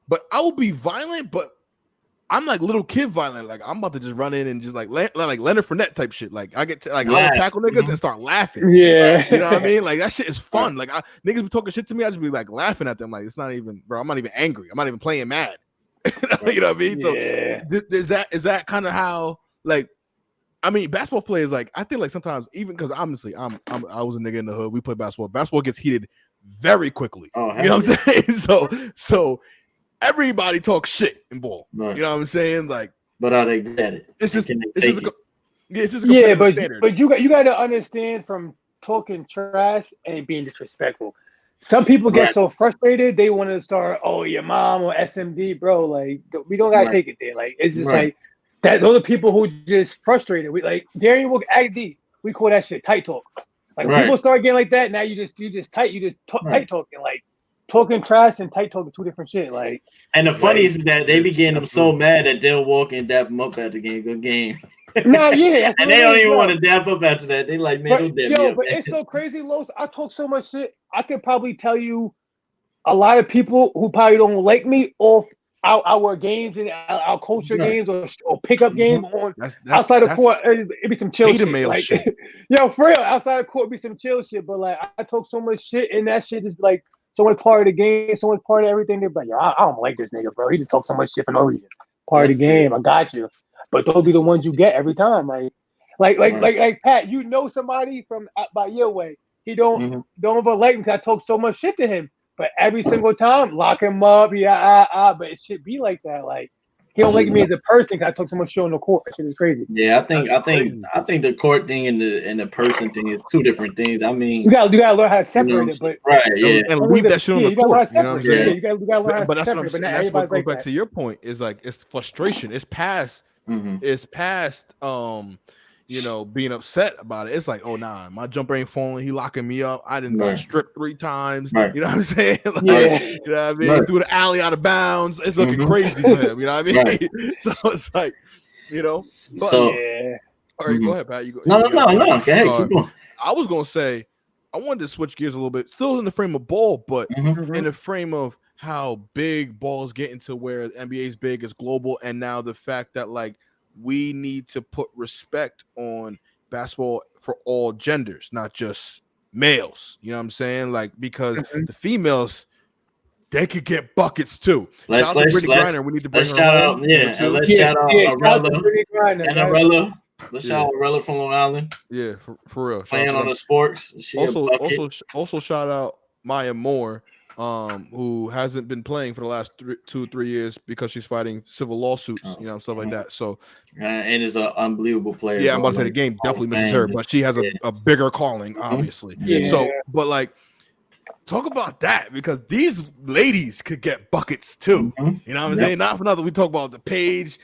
But I will be violent, but I'm like little kid violent. Like I'm about to just run in and just like Leonard Fournette type shit. Like I get to, like I will tackle niggas and start laughing. Yeah, you know what I mean. Like that shit is fun. Like niggas be talking shit to me, I just be like laughing at them. Like it's not even, bro. I'm not even angry. I'm not even playing mad. You know what I mean? Yeah. So is that kind of how like? I mean, basketball players like I think like sometimes even because honestly I was a nigga in the hood. We play basketball. Basketball gets heated very quickly. You know what I'm saying? So. Everybody talks shit in ball. Right. You know what I'm saying? Like, but are they good at it? It's just a standard. But you got to understand from talking trash and being disrespectful. Some people get so frustrated they want to start. Oh, your mom or SMD, bro. Like we don't gotta take it there. Like it's just like that. Those are people who just frustrated. We like Darian will AD. We call that shit tight talk. Like people start getting like that. Now you just tight talking like. Talking trash and tight talking two different shit. Like, and the funniest is that they be getting them so mad that they'll walk and dap them up after game. Good game. Nah, yeah, and they don't even want to dap up after that. They like, man, don't dap me up. But it's so crazy, Los. I talk so much shit. I could probably tell you a lot of people who probably don't like me off our games and our culture games or pickup games on outside of court. It'd be some chill shit. Like, shit. Yo, for real, outside of court, it'd be some chill shit. But like, I talk so much shit, and that shit is like. So much part of the game, so much part of everything. They're like, yo, I don't like this nigga, bro. He just talks so much shit for no reason. Part of the game, I got you. But those be the ones you get every time. Like Pat, you know somebody from by your way. He don't ever like me because I talk so much shit to him. But every single time, lock him up. But it should be like that. Like he don't like me as a person because I talk so much shit on the court. That shit is crazy. Yeah, I think the court thing and the person thing is two different things. I mean, you gotta learn how to separate it, but and leave that shit on the court. You know what I'm saying? You gotta learn how to separate it. But that's what I'm saying. That's what goes back to your point. Is like it's frustration. It's past. It's past. Being upset about it. It's like, oh nah, my jumper ain't falling. He locking me up. I didn't got stripped 3 times. You know what I'm saying? Like, you know what I mean? Through the alley out of bounds. It's looking crazy for him. You know what I mean? So it's like, but, so all right, go ahead, Pat. You go. No. Go ahead, keep going. I was gonna say, I wanted to switch gears a little bit, still in the frame of ball, but in the frame of how big ball is getting to where the NBA is big, it's global, and now the fact that like we need to put respect on basketball for all genders, not just males. You know what I'm saying? Like, because the females, they could get buckets too. Let's shout out Arella Let's shout out Arella from Long Island. Yeah, for real. Playing on the sports. Also shout out Maya Moore, who hasn't been playing for the last 2-3 years because she's fighting civil lawsuits, stuff like that. So, and is an unbelievable player. Yeah, I'm about to say the game definitely misses her, but she has a bigger calling, obviously. Yeah. So, but like, talk about that because these ladies could get buckets too. You know what I'm saying? Not for nothing. We talk about the Page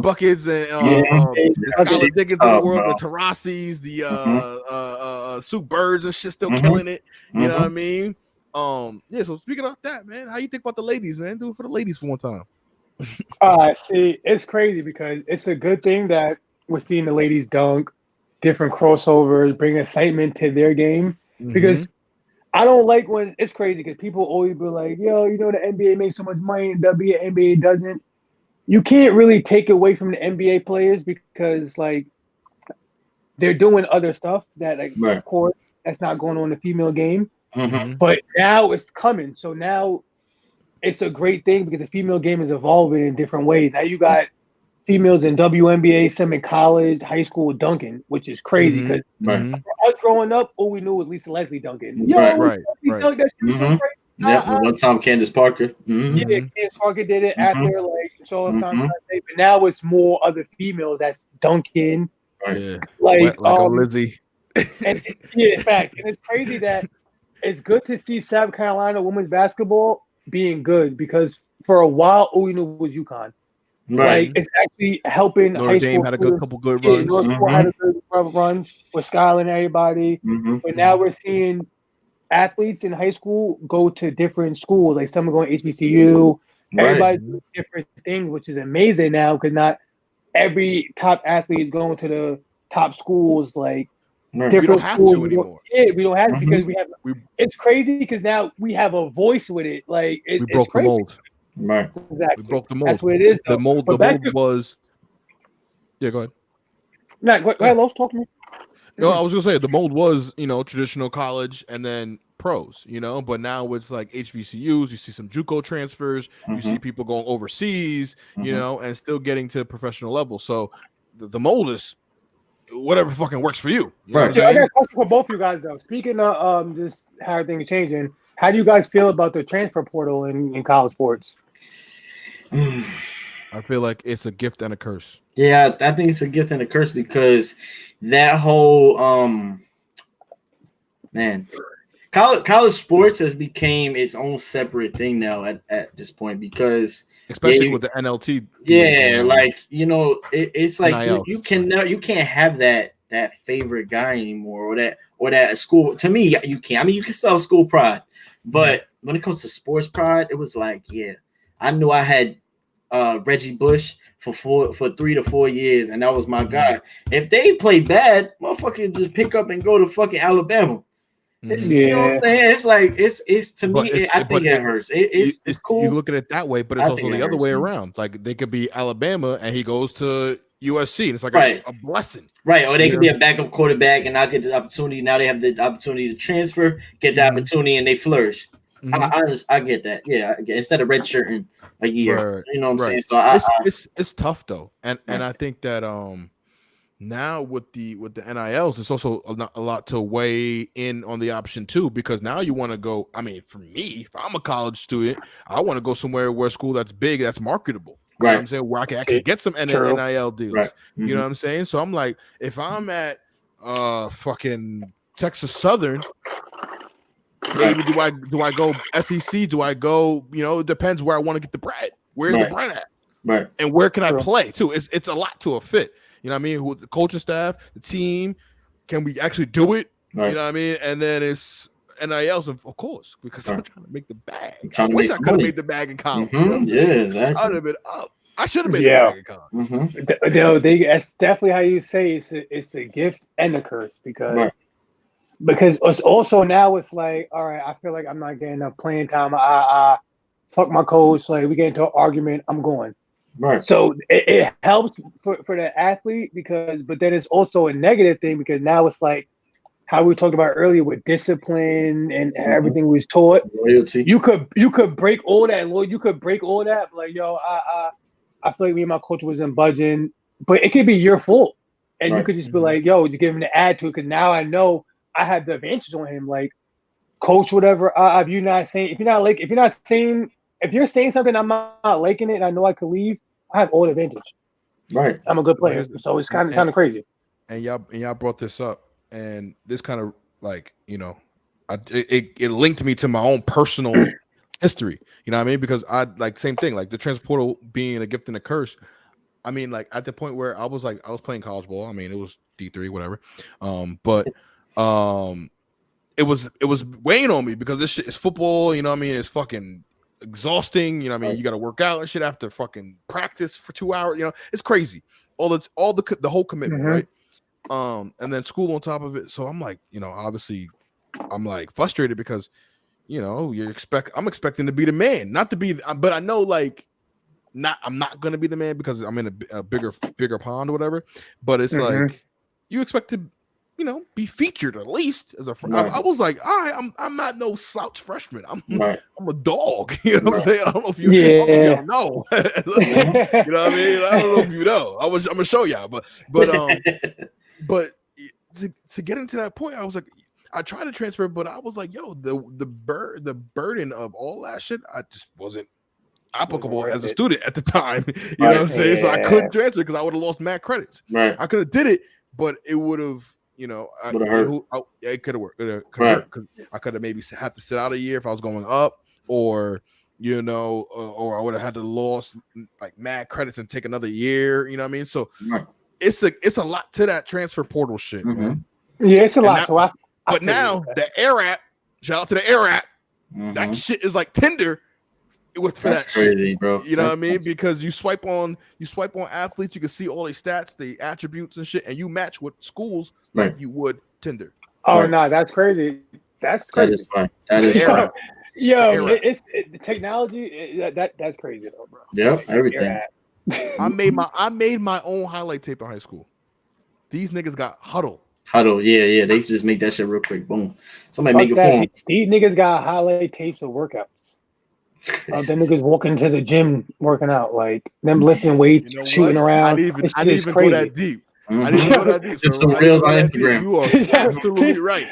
buckets and the Skylar Diggins of the world, the Tarasis, the Sue Birds and shit still killing it. You know what I mean? So speaking of that, man, how you think about the ladies, man? Do it for the ladies for one time. See, it's crazy because it's a good thing that we're seeing the ladies dunk, different crossovers, bring excitement to their game. Because I don't like when it's crazy because people always be like, yo, the NBA makes so much money and WNBA doesn't. You can't really take away from the NBA players because like they're doing other stuff that of course that's not going on in the female game. But now it's coming. So now it's a great thing because the female game is evolving in different ways. Now you got females in WNBA, some in college, high school dunking, which is crazy because us growing up, all we knew was Lisa Leslie dunking. Right. One time Candace Parker. Yeah, Candace Parker did it after but now it's more other females that's dunking. Like Lizzie. And in fact, and it's crazy that it's good to see South Carolina women's basketball being good because for a while all we knew was UConn. Right. Like it's actually helping Notre high Dame school. had a couple good runs. North School had a good run with Skylar and everybody. But now we're seeing athletes in high school go to different schools. Like some are going to HBCU. Everybody's doing different things, which is amazing now because not every top athlete is going to the top schools. Like different we don't have schools. to anymore. We don't have to because we have. It's crazy because now we have a voice with it. Like we broke the mold. Right. Exactly. We broke the mold. That's what it is. The mold was. Yeah, go ahead. No, go ahead, Los, talk to me. No, I was gonna say the mold was, traditional college and then pros, but now it's like HBCUs. You see some JUCO transfers. You see people going overseas, and still getting to professional level. So the mold is whatever fucking works for you. I got a question for both of you guys though. Speaking of just how things are changing, how do you guys feel about the transfer portal in college sports? I feel like it's a gift and a curse. Yeah, I think it's a gift and a curse because that whole college sports has became its own separate thing now at this point because especially with the NLT. It's like you can't have that favorite guy anymore or that school. To me, you can. I mean, you can still have school pride, but when it comes to sports pride, it was like, I knew I had Reggie Bush for 3 to 4 years, and that was my guy. If they play bad, motherfucker just pick up and go to fucking Alabama. You know what I'm saying? It's like it's to me. I think it hurts. It's cool. You look at it that way, but it's also the other way around. Like they could be Alabama and he goes to USC, and it's like a blessing, right? Or they could be a backup quarterback and not get the opportunity. Now they have the opportunity to transfer, get the opportunity, and they flourish. I get that. Yeah, instead of redshirting a year, you know what I'm saying. So it's tough though, and I think that now with the NILs, it's also a lot to weigh in on the option too, because now you want to go. I mean, for me, if I'm a college student, I want to go somewhere where school that's big, that's marketable. You know what I'm saying? Where I can actually get some NIL deals. Right. You know what I'm saying? So I'm like, if I'm at fucking Texas Southern, maybe do I go SEC? Do I go? It depends where I want to get the bread. Where's the bread at? Right. And where can I play too? It's a lot to a fit. You know what I mean? Who the coaching staff, the team, can we actually do it? Right. You know what I mean? And then it's NILs, of course, because I'm trying to make the bag. I wish I could have made the bag in college. You know exactly. I would have been up. I should have made the bag in college. That's definitely how you say it's the gift and the curse because it's also now it's like, all right, I feel like I'm not getting enough playing time. I fuck my coach. Like we get into an argument, I'm going. Right. So it helps for the athlete but then it's also a negative thing because now it's like how we talked about earlier with discipline and everything we was taught. Loyalty. You could break all that. You could break all that. Like I feel like me and my coach wasn't budging, but it could be your fault, and you could just be like, yo, just give him the attitude because now I know I have the advantage on him. Like, coach, whatever. If you're saying something, I'm not liking it, and I know I could leave. I have all the advantage. Right. I'm a good player, so it's kind of crazy. And y'all brought this up, and this kind of like it linked me to my own personal history. You know what I mean? Because I like same thing, like the transfer portal being a gift and a curse. I mean, like at the point where I was playing college ball. I mean, it was D3, whatever. But it was weighing on me because this shit is football. You know what I mean? It's fucking exhausting. You know what I mean? You got to work out and shit after fucking practice for 2 hours. It's crazy. All the whole commitment, right? And then school on top of it. So I'm like, obviously, I'm like frustrated because, I'm expecting to be the man, not to be, but I know I'm not gonna be the man because I'm in a bigger pond or whatever. But it's like you expect to, be featured at least as a freshman. I was like, all right, I'm not no slouch freshman. I'm a dog. You know what I'm saying? I don't know if you know. You know what I mean? I don't know if you know. I'm gonna show y'all, but to get into that point, I was like, I tried to transfer, but I was like, yo, the burden of all that shit, I just wasn't applicable as a student at the time. You know what I'm saying? So I couldn't transfer because I would have lost mad credits. Right. I could have did it, but it would have you know, it could have worked. It could Right. hurt because I could have maybe had to sit out a year if I was going up, or you know, or I would have had to lost like mad credits and take another year. You know what I mean? So it's a lot to that transfer portal shit, man. Yeah, it's a lot. But now the Air app, shout out to the Air app, that shit is like Tinder. That's crazy, shit. bro. You know what I mean? Because you swipe on athletes, you can see all their stats, the attributes and shit, and you match with schools like you would Tinder. Oh no, that's crazy. That's crazy. That is fine. That is fine. It's the technology. That's crazy though, bro. Yeah, everything. I made my own highlight tape in high school. These niggas got Huddle, yeah. They just make that shit real quick. Boom. Somebody make a phone. These niggas got highlight tapes of workouts. Them niggas walking to the gym working out, like them lifting weights, shooting around. I didn't even go that deep. I didn't go that deep. Just some reels on Instagram. You are absolutely right.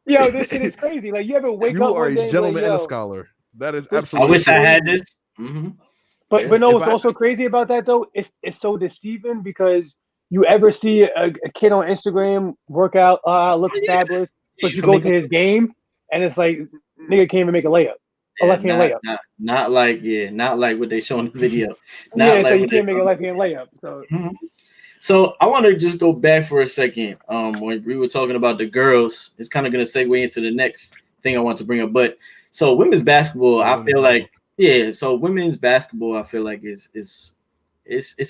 Yo, this shit is crazy. Like you ever wake up one day, you are a gentleman and a scholar. That is absolutely. I wish I had this. But no, what's also crazy about that though? It's so deceiving because you ever see a kid on Instagram work out, looks fabulous, but you go to his game and it's like nigga can't even make a layup. A left-hand layup. Not like what they show in the video. So you can't make a left-hand layup. So So I want to just go back for a second. When we were talking about the girls, it's kind of going to segue into the next thing I want to bring up. But so women's basketball, I feel like, so women's basketball, I feel like is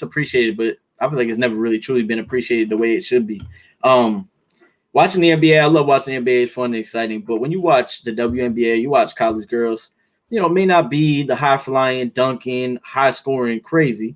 appreciated, but I feel like it's never really truly been appreciated the way it should be. Watching the NBA, I love watching the NBA. It's fun and exciting. But when you watch the WNBA, you watch college girls, you know, it may not be the high flying, dunking, high scoring, crazy,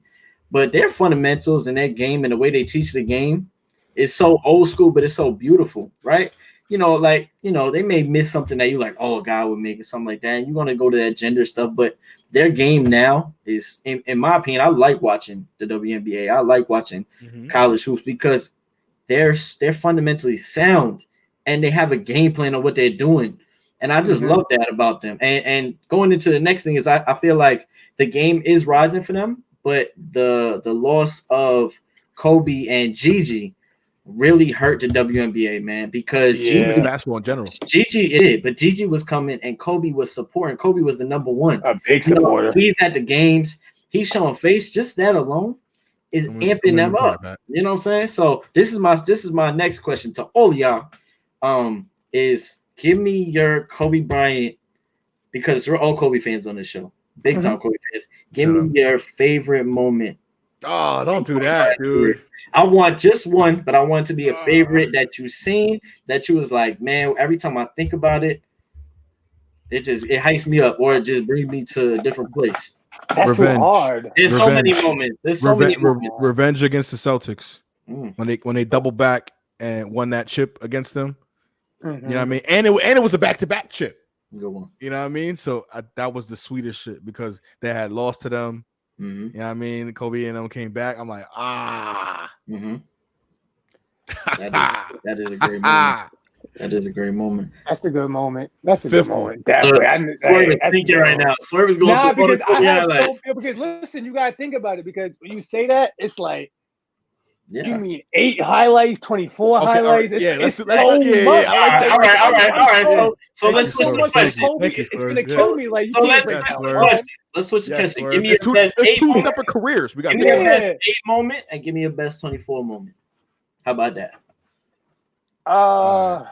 but their fundamentals and their game and the way they teach the game is so old school, but it's so beautiful, right? You know, like, you know, they may miss something that you like, oh, a guy would make it, something like that. And you want to go to that gender stuff, but their game now is, in my opinion, I like watching the WNBA. I like watching college hoops because they're fundamentally sound and they have a game plan of what they're doing. And I just love that about them. And going into the next thing is I feel like the game is rising for them, but the loss of Kobe and Gigi really hurt the WNBA, man, because Gigi basketball in general. But Gigi was coming and Kobe was supporting. Kobe was the number one. A big supporter. He's at the games. He's showing face. Just that alone is amping them up. You know what I'm saying? So this is my next question to all of y'all. Is give me your Kobe Bryant, because we're all Kobe fans on this show. Big time Kobe fans. Give me your favorite moment. Oh, don't do that, dude. I want just one, but I want it to be a favorite that you seen, that you was like, man, every time I think about it, it hypes me up, or it just brings me to a different place. That's too hard. There's so many moments. Revenge against the Celtics. When they double back and won that chip against them. You know what I mean? And it was a back-to-back chip. Good one. You know what I mean? So that was the sweetest shit because they had lost to them. You know what I mean? Kobe and them came back. I'm like, That is a great moment. That is a great moment. That's a good moment. That's a good moment. Definitely. Swerve is thinking right now. Swerve is going because listen, you gotta think about it, because when you say that, it's like you mean 8 highlights, 24 highlights. Right. Yeah, let's so much. All right. So let's switch the question. It's gonna kill me. Like, let's switch the question. Give me your best 8 two separate careers. We got give me a best 8 moment and give me a best 24 moment. How about that?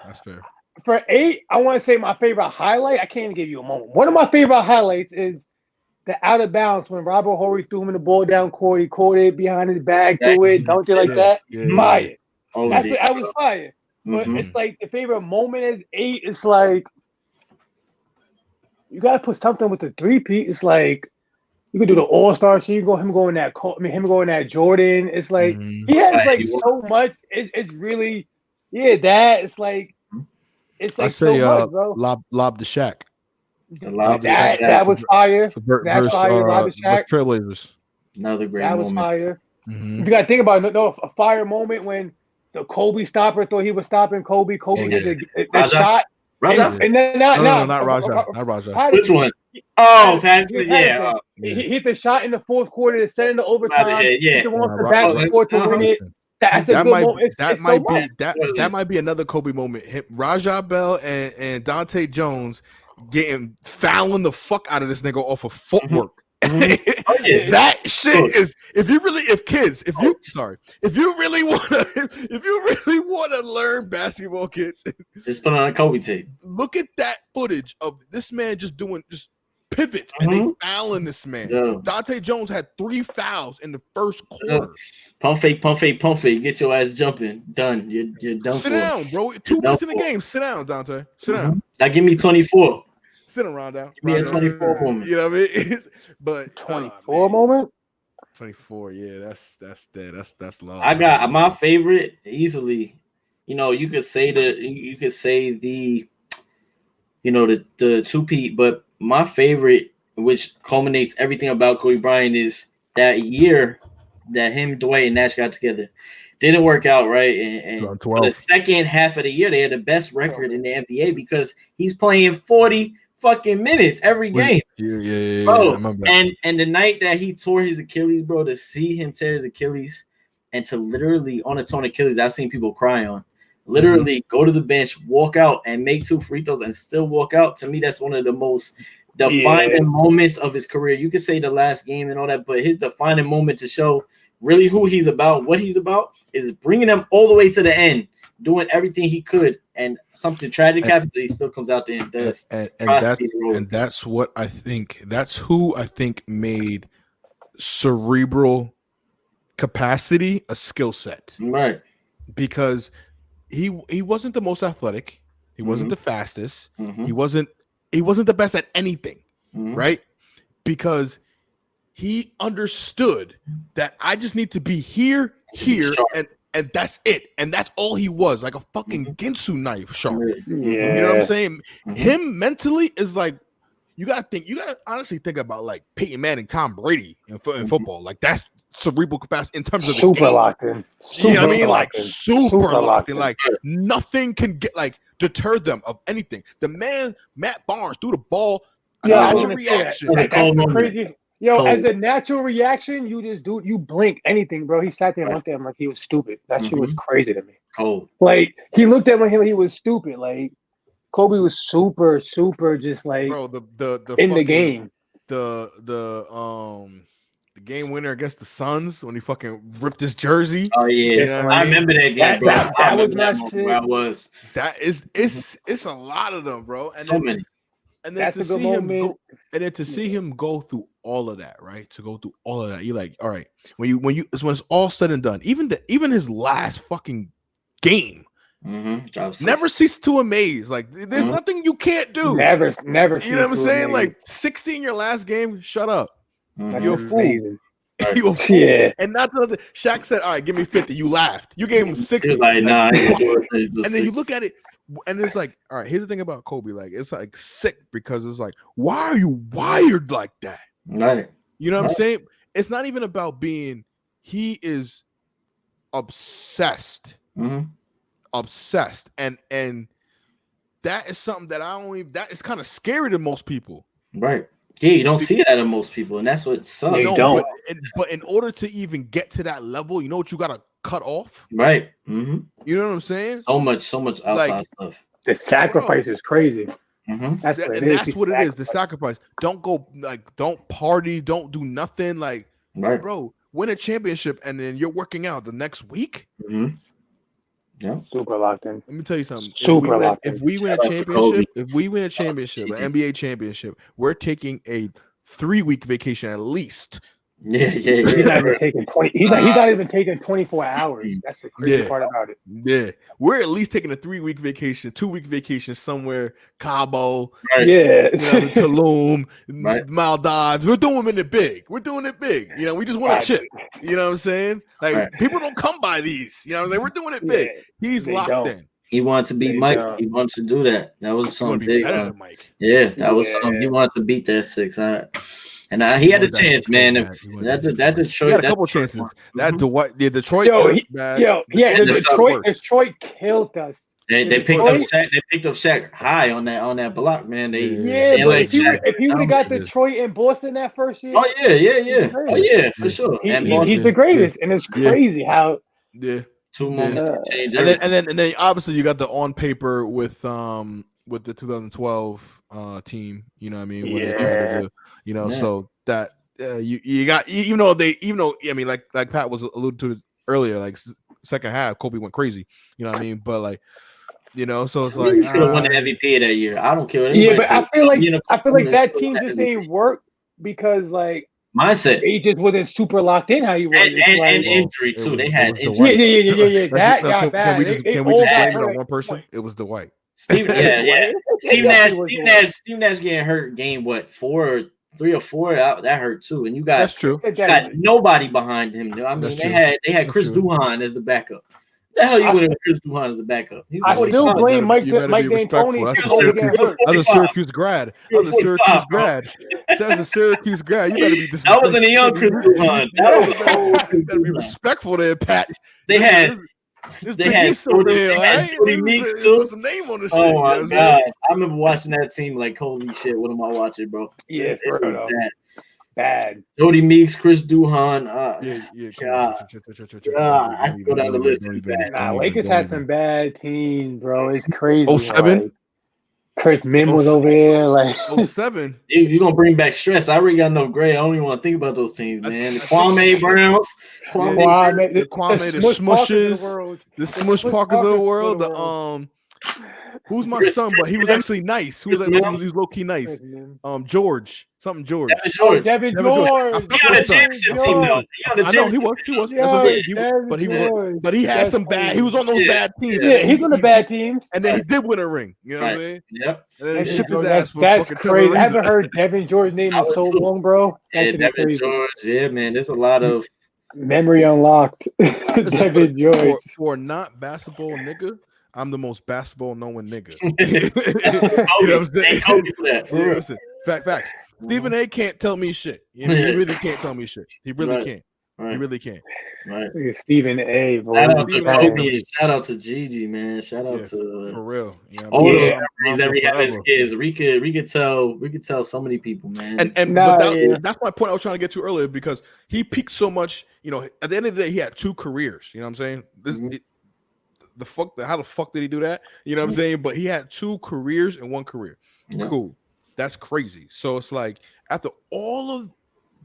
That's fair. For 8, I want to say my favorite highlight. I can't even give you a moment. One of my favorite highlights is the out of bounds when Robert Horry threw him the ball down court. He caught it behind his back, threw it, dunked it like that. Fire. That was fire. But it's like the favorite moment is 8. It's like you gotta put something with the 3-peat. It's like you could do the All-Star shit. You go him going that Jordan. It's like he has like so much. It's really that. It's like I say so much, bro. Lob the Shaq. That was fire. That's fire. Lob the Shaq. Trailblazers. Another great moment. That was fire. You gotta think about it. No, a fire moment when the Kobe stopper thought he was stopping Kobe. Kobe did the shot. Raja? And then not Raja. Not Raja. Which one? Oh, Patterson. Yeah. He hit the shot in the fourth quarter to send it to overtime. Yeah. He wants the back court to win it. That's a good moment. That might be another Kobe moment. Rajah Bell and Dante Jones getting fouling the fuck out of this nigga off of footwork. Mm-hmm. That shit is if you really want to learn basketball, kids, just put on a Kobe tape. Look at that footage of this man just pivots and they fouling this man. Yeah. Dante Jones had 3 fouls in the first quarter. Pump fake, get your ass jumping. Done. You're done. Sit down, bro. 2 minutes in the game. Sit down, Dante. Sit down. Now give me 24. Sit around down. Give me a 24 moment. You know what I mean? But 24 moment. 24. Yeah, that's low. I got my favorite easily. You could say the 2-peat, but my favorite, which culminates everything about Kobe Bryant, is that year that him, Dwight, and Nash got together. Didn't work out, right? And for the second half of the year, they had the best record in the NBA because he's playing 40 fucking minutes every game. Yeah. Bro, and the night that he tore his Achilles, bro, to see him tear his Achilles and to literally on a torn Achilles, I've seen people cry on. Literally go to the bench, walk out, and make 2 free throws and still walk out. To me, that's one of the most defining moments of his career. You could say the last game and all that, but his defining moment to show really who he's about, what he's about, is bringing them all the way to the end, doing everything he could, and something tragic happens, he still comes out there and does. And that's what I think. That's who I think made cerebral capacity a skill set, right? Because he wasn't the most athletic, he wasn't the fastest, he wasn't the best at anything, right? Because he understood that I just need to be here, and that's it. And that's all he was, like a fucking Ginsu knife sharp. Yeah. You know what I'm saying? Him mentally is like, you gotta honestly think about like Peyton Manning, Tom Brady in football. Like that's cerebral capacity in terms of the game. Locked in. You know what I mean? Like super locked in. Like nothing can deter them of anything. The man, Matt Barnes, threw the ball. Natural reaction. That's crazy. As a natural reaction, you blink anything, bro. He sat there and looked at him like he was stupid. That shit was crazy to me. Like he looked at him, he was stupid. Like Kobe was super, just like bro. The in the game. The game winner against the Suns when he fucking ripped his jersey. Oh yeah, you know I remember that game, bro. That was my shit. Where I was. That is it's a lot of them, bro. And so many. And then to see him go through all of that, right? To go through all of that, you're like, all right. When it's all said and done, even his last fucking game, never cease to amaze. Like there's nothing you can't do. Never. You know what I'm saying? Amaze. Like 60 in your last game, shut up. You're a fool. You a fool. Yeah. And not the Shaq said, all right, give me 50. You laughed. You gave him 60. Like, nah, and then you look at it, and it's like, all right, here's the thing about Kobe. Like, it's like sick because it's like, why are you wired like that? Right. You know what I'm saying? It's not even about he is obsessed. Obsessed. And that is something that that is kind of scary to most people. Right. Yeah, you don't see that in most people, and that's what sucks. You don't. But in order to even get to that level, you know what you gotta cut off? Right. You know what I'm saying? So much outside stuff. The sacrifice is crazy. That's what it is. The sacrifice. Don't party, don't do nothing. Like, bro, win a championship and then you're working out the next week. Yeah, super locked in. Let me tell you something. If we win a championship, an NBA championship, we're taking a 3-week vacation at least. Yeah. He's not even taking 20. He's not even taking 24 hours. That's the crazy part about it. Yeah, we're at least taking a 3-week vacation, 2-week vacation somewhere, Cabo, Tulum, Maldives. We're doing it big. We just want to chip. You know what I'm saying? Like people don't come by these. You know what I'm saying? We're doing it big. He's locked in. He wants to beat Mike. He wants to do that. That was something big. Yeah, that was something. He wanted to beat that 6. And he had a chance, man. That Detroit, he had a couple chances. That Detroit, Detroit killed us. They picked up Shaq. They picked up Shaq high on that block, man. They if he would have got Detroit and Boston that first year. For sure. He's the greatest, and it's crazy how 2 moments can change and everything. then obviously you got the on paper with the 2012 team. You know what I mean? When they tried to do, so that you got even though I mean like Pat was alluded to earlier, like second half Kobe went crazy. You know what I mean? But like. So it's like he should have won the MVP that year. I don't care what Yeah, anybody but says. I feel like that team just ain't work because like mindset. He just wasn't super locked in how he was. And injury too. They had injury. Yeah. That got bad. Can we just blame it on one person? It was Dwight. Steve Nash getting hurt game 3 or 4 out that hurt too. And you got that's true. Got nobody behind him. I mean, they had Chris Duhon as the backup. The hell you would have Chris Duhon as a backup? I still blame Mike D'Antoni. As a Syracuse grad, Says a Syracuse grad, you better be. That wasn't a young Chris Duhon. You better be respectful there, Pat. They had Jody Meeks too. What's the name on the shit? Oh my god! I remember watching that team like, holy shit, what am I watching, bro? Yeah, for real. Bad. Jody Meeks, Chris Duhon. God, I can go down the list. Lakers had some bad teams, bro. It's crazy. 07? Like, Chris Mim was over there. Like 07. You're gonna bring back stress. I already got enough grade. I don't even want to think about those teams, man. The Kwame Browns, the Smushes, the Smush Parkers of the world. Who's my son? But he was actually nice. He was low key nice. George. Devin George. Devin George. He on the championship team though. I know he was. But he had some bad. He was on those bad teams. Yeah, he's on the bad teams. And then he did win a ring. You know what I mean? Yep. And then he shipped his ass for that's crazy. I haven't heard Devin George's name in so long, bro. Yeah, Devin George. Yeah, man. There's a lot of memory unlocked. Devin George. For not basketball nigga, I'm the most basketball knowing nigga. You know what I'm saying? Facts. Stephen A. can't tell me shit. He really can't tell me shit. He really can't. He really can't. Right. Stephen A. Bro. Shout out to Kobe. Shout out to Gigi, man. Shout out to for real. He's every his kids. We could tell so many people, man. That's my point I was trying to get to earlier because he peaked so much. At the end of the day, he had 2 careers. You know what I'm saying? How the fuck did he do that? You know what I'm saying? But he had 2 careers in 1 career. Yeah. Cool. That's crazy. So it's like after all of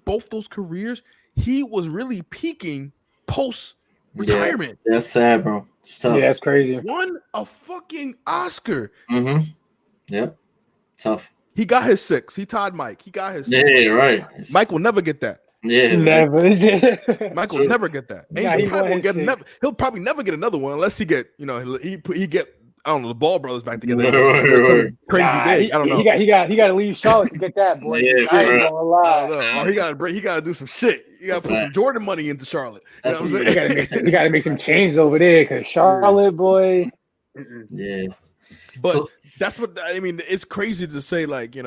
both those careers, he was really peaking post retirement. Yeah, that's sad, bro. It's tough. Yeah, that's crazy. Won a fucking Oscar. Mm-hmm. Yep. Tough. He got his 6. He tied Mike. He got his 6. Yeah, right. Mike will never get that. Yeah, never. Mike will never get that. He'll probably never get another one unless he get he get I don't know the Ball brothers back together. Right. Crazy big. I don't know. He got to leave Charlotte to get that, boy. Yeah, I ain't gonna lie. He got to do some shit. You got to put some Jordan money into Charlotte. You know what I'm saying? You got to make some changes over there because Charlotte, boy. Yeah. But that's what I mean. It's crazy to say, like,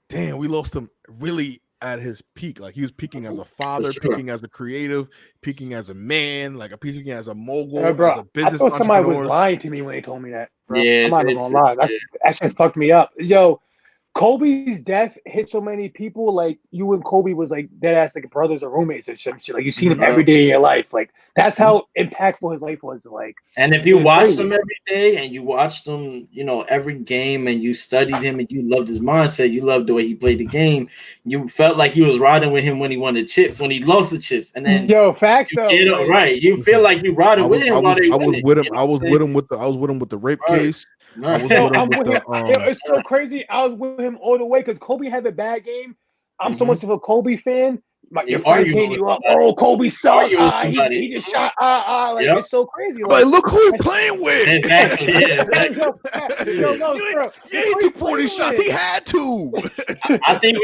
damn, we lost him really at his peak. Like he was peaking as a father, peaking as a creative, peaking as a man, peaking as a mogul, bro, as a business I thought somebody entrepreneur. was lying to me when they told me that. Bro. Yeah, I'm not even gonna lie. That shit fucked me up. Yo, Kobe's death hit so many people. Like you and Kobe was like dead ass like brothers or roommates or some shit. Like you seen him every day in your life. Like that's how impactful his life was. Like, and if you watched him every day and you watched him, every game and you studied him and you loved his mindset, you loved the way he played the game. You felt like you was riding with him when he won the chips, when he lost the chips, and then facts though. Right, you feel like you riding with him. I was with him with the rape case. It's so crazy. I was with him all the way because Kobe had a bad game. I'm so much of a Kobe fan. Your friend came you up. Oh, Kobe sucked. He just shot. It's so crazy. Like, look who he's playing with. Exactly. He took 40 shots. He had to. I think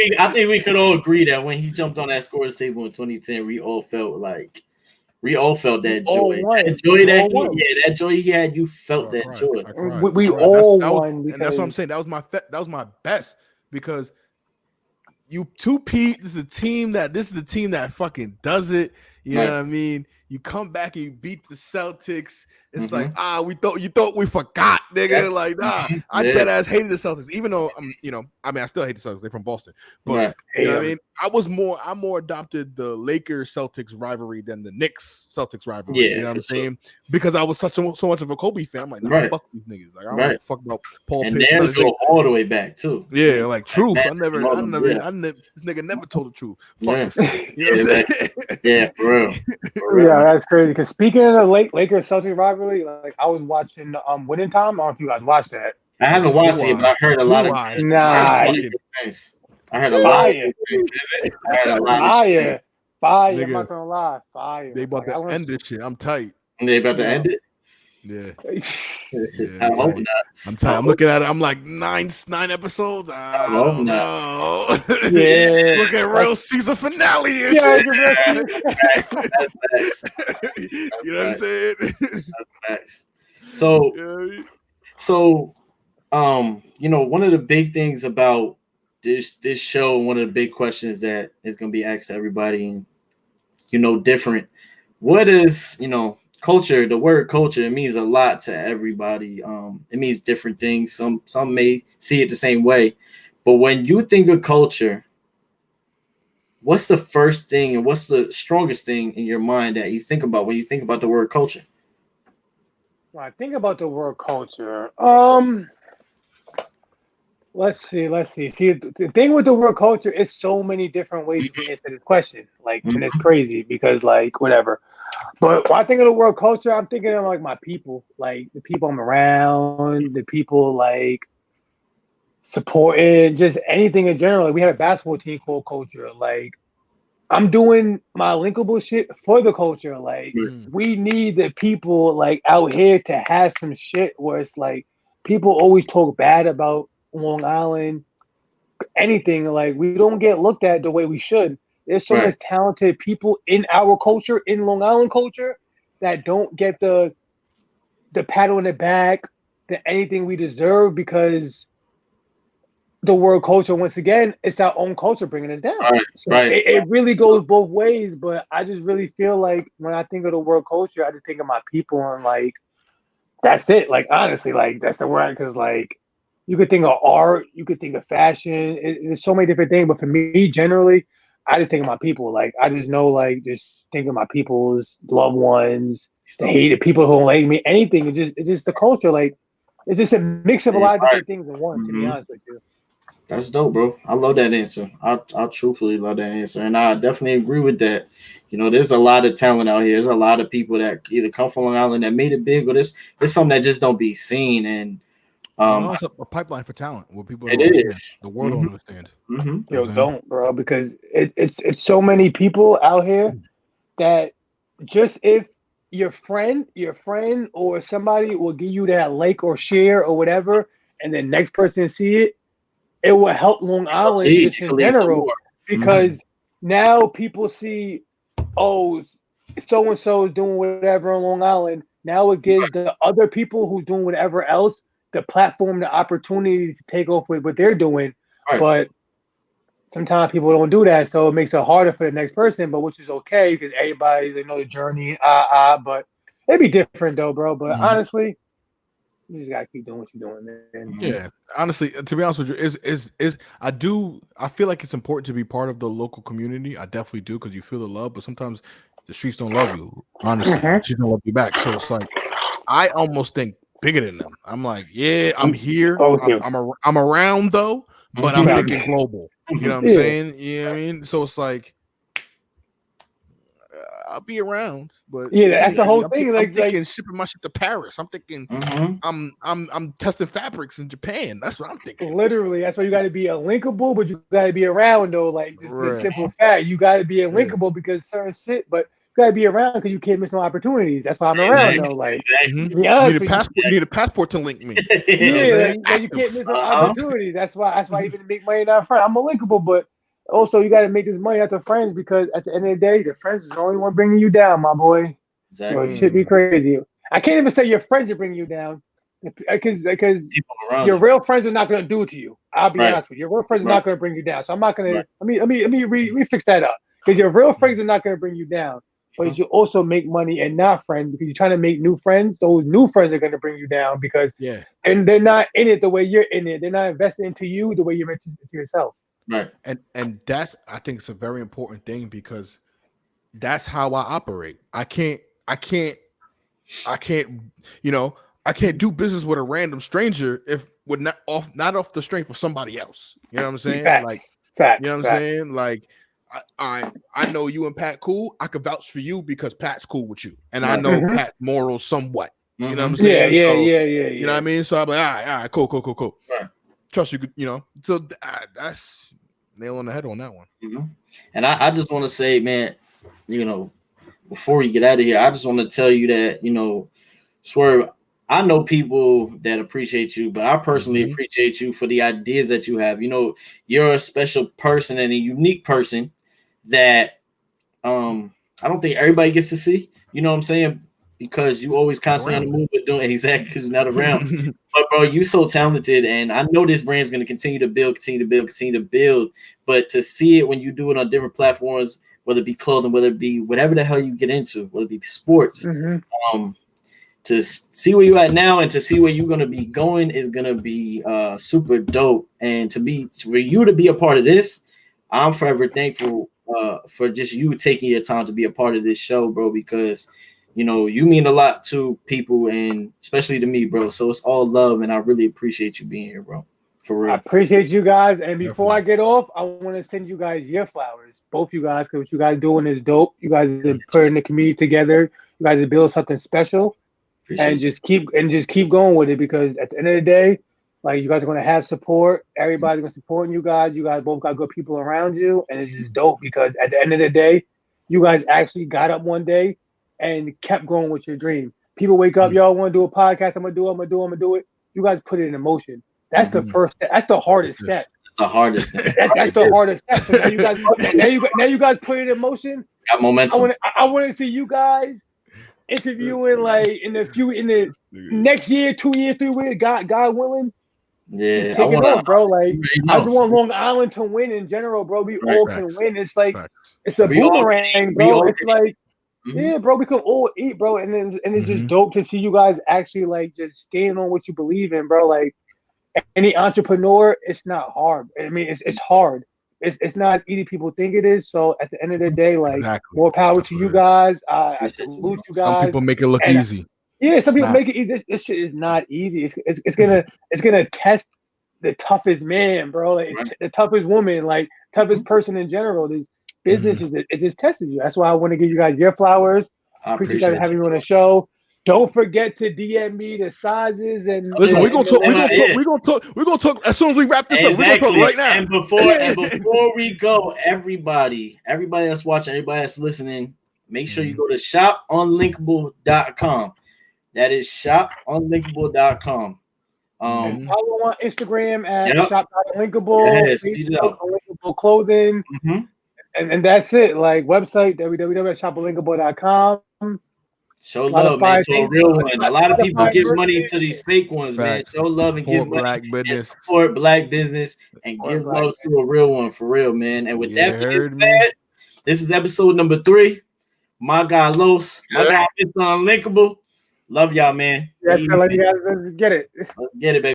we could all agree that when he jumped on that scores table in 2010, we all felt that joy. That joy he had, you felt that joy. We all won. And that's what I'm saying. That was my best because you 2-peat. This is the team that fucking does it. You know what I mean? you come back and you beat the Celtics. It's Mm-hmm. like, you thought we forgot, nigga. Yeah. Like, nah, Mhm. I Yeah. dead ass hated the Celtics, even though I still hate the Celtics. They're from Boston, but Right. you know what I mean. I more adopted the Lakers Celtics rivalry than the Knicks Celtics rivalry. Yeah, You know what I'm for sure. saying? Because I was so much of a Kobe fan. I'm like, nah, Right. fuck these niggas. Like, I don't Right. give a fuck about Paul And Pierce. theirs go all the way back too. Yeah, like truth. Matt I never, this nigga never told the truth. Fuck Yeah. this nigga. You know what I'm saying? Yeah, for real. For real. Yeah, that's crazy. Because speaking of the Lakers Celtics rivalry, like I was watching Winning Time. I don't know if you guys watched that. I haven't watched it, but I heard a lot of good things. I heard a lot of good things. I heard a lot of fire. I'm not gonna lie, fire. They about to end this shit. I'm tight. They about to end it? Yeah. I hope not. I'm tight. I'm looking at it. I'm like nine episodes. I don't know. Yeah. Look at real season finale. Yeah, that's facts. You know what I'm saying? That's facts. So, one of the big things about this show, one of the big questions that is going to be asked to everybody, different. What is, culture? The word culture, it means a lot to everybody. It means different things. Some may see it the same way, but when you think of culture, what's the first thing and what's the strongest thing in your mind that you think about when you think about the word culture? When I think about the word culture, let's see. See, the thing with the word culture is so many different ways you can answer this question. And it's crazy because, whatever. But when I think of the word culture, I'm thinking of like my people, like the people I'm around, the people like supporting, just anything in general. Like we have a basketball team called Culture. Like I'm doing my Unlinkable shit for the culture. Like we need the people like out here to have some shit where it's like people always talk bad about Long Island, anything. Like we don't get looked at the way we should. There's so much talented people in our culture, in Long Island culture, that don't get the pat on the back, anything we deserve because the word culture, once again, it's our own culture bringing us down. It really goes both ways, but I just really feel like when I think of the word culture, I just think of my people and like, that's it. Like, honestly, like that's the word because like you could think of art, you could think of fashion. There's so many different things, but for me, generally, I just think of my people. Like I just know, like just think of my people's loved ones, the hated people who don't like me, anything. It's just the culture. Like it's just a mix of a lot of different things in one. To be honest with you, that's dope, bro. I love that answer. I truthfully love that answer, and I definitely agree with that. There's a lot of talent out here. There's a lot of people that either come from Long Island that made it big, or there's something that just don't be seen. And it's a pipeline for talent where people don't understand. The world don't understand. Yo, don't, bro, because it's so many people out here that just if your friend or somebody will give you that like or share or whatever, and the next person see it, it will help Long Island just in general because now people see, oh, so and so is doing whatever on Long Island. Now it gives the other people who's doing whatever else the platform, the opportunity to take off with what they're doing. But sometimes people don't do that, so it makes it harder for the next person. But which is okay because everybody they know the journey. But it'd be different though, bro. But honestly, you just gotta keep doing what you're doing, man. Yeah, honestly, to be honest with you, I feel like it's important to be part of the local community. I definitely do because you feel the love, but sometimes the streets don't love you. Honestly, the streets don't love you back. So it's like I almost think bigger than them. I'm like, yeah, I'm here. I'm around though, but I'm thinking global. You know what I'm saying? You know what I mean? So it's like I'll be around, but that's the whole thing. I'm thinking shipping my shit to Paris. I'm thinking I'm testing fabrics in Japan. That's what I'm thinking. Literally, that's why you got to be Unlinkable, but you got to be around though. Like just the simple fact, you got to be Unlinkable because certain shit, but you got to be around because you can't miss no opportunities. That's why I'm around though. Like, you need a passport to link me. Like you can't miss no opportunities. That's why even make money not friend. I'm Unlinkable, but also you got to make this money after friends because at the end of the day, the friends is the only one bringing you down, my boy. Exactly. It should be crazy. I can't even say your friends are bringing you down because your real friends are not going to do it to you. I'll be honest with you. Your real friends are not going to bring you down. So I'm not going to. Let me fix that up because your real friends are not going to bring you down. but you also make money and not friends because you're trying to make new friends. Those new friends are going to bring you down because and they're not in it the way you're in it. They're not invested into you the way you're into yourself. Right. And that's, I think it's a very important thing because that's how I operate. I can't, you know, I can't do business with a random stranger if we're not off the strength of somebody else. You know what I'm saying? Facts. You know what I'm saying? Like, I know you and Pat cool. I could vouch for you because Pat's cool with you, and I know Pat's morals somewhat. You know what I'm saying? Yeah. You know what I mean? So I'm like, all right, cool. Right. Trust you, you know. So that's nail on the head on that one. And I just want to say, man, you know, before we get out of here, I just want to tell you that, you know, Swerve, I know people that appreciate you, but I personally appreciate you for the ideas that you have. You know, you're a special person and a unique person that I don't think everybody gets to see. You know what I'm saying? Because you always constantly on the move, but doing exactly not around. But bro, you so talented, and I know this brand's going to continue to build. But to see it when you do it on different platforms, whether it be clothing, whether it be whatever the hell you get into, whether it be sports, to see where you're at now and to see where you're going to be going is going to be super dope. And for you to be a part of this, I'm forever thankful for just you taking your time to be a part of this show, bro, because, you know, you mean a lot to people and especially to me, bro. So it's all love, and I really appreciate you being here, bro. For real. I appreciate you guys. And before I get off, I want to send you guys your flowers, both you guys, because what you guys doing is dope. You guys are putting the community together. You guys are building something special. And just keep going with it, because at the end of the day, like, you guys are going to have support. Everybody's going to support you guys. You guys both got good people around you, and it's just dope because at the end of the day, you guys actually got up one day and kept going with your dream. People wake up, y'all want to do a podcast. I'm gonna do it. You guys put it in motion. That's the first step. That's the hardest step. That's the hardest thing. That's the hardest step. So now you guys put it in motion. Got momentum. I want to see you guys interviewing like in the next year, 2 years, 3 years, God willing. Yeah, just take it on, bro. Like, I just want Long Island to win in general, bro. We all can win. It's like it's a boomerang, bro. It's like, yeah, bro, we can all eat, bro. And it's just dope to see you guys actually like just staying on what you believe in, bro. Like, any entrepreneur, it's not hard. I mean, it's hard. It's not easy people think it is. So at the end of the day, like, more power to you guys. I salute you guys. Some people make it look easy. Yeah, some people make it easy. This shit is not easy. It's gonna test the toughest man, bro. Like, the toughest woman, like toughest person in general. This business it just tested you. That's why I want to give you guys your flowers. I appreciate you guys having me on the show. Don't forget to DM me the sizes and listen. We're gonna talk as soon as we wrap this up. We're gonna talk right now. And before we go, everybody that's watching, everybody that's listening, make sure you go to shopunlinkable.com. That is shopunlinkable.com. And follow on Instagram at shop.unlinkable, Facebook, Unlinkable Clothing, and that's it. Like, website www.shopunlinkable.com. Show love, man, to a real one. A lot of people give money to these fake ones, man. Show love and give money and support black business and give love to a real one, for real, man. And with that being said, this is episode number 3. My guy Los, my guy Mr. Unlinkable. Love y'all, man. Yeah, let's get it. Let's get it, baby.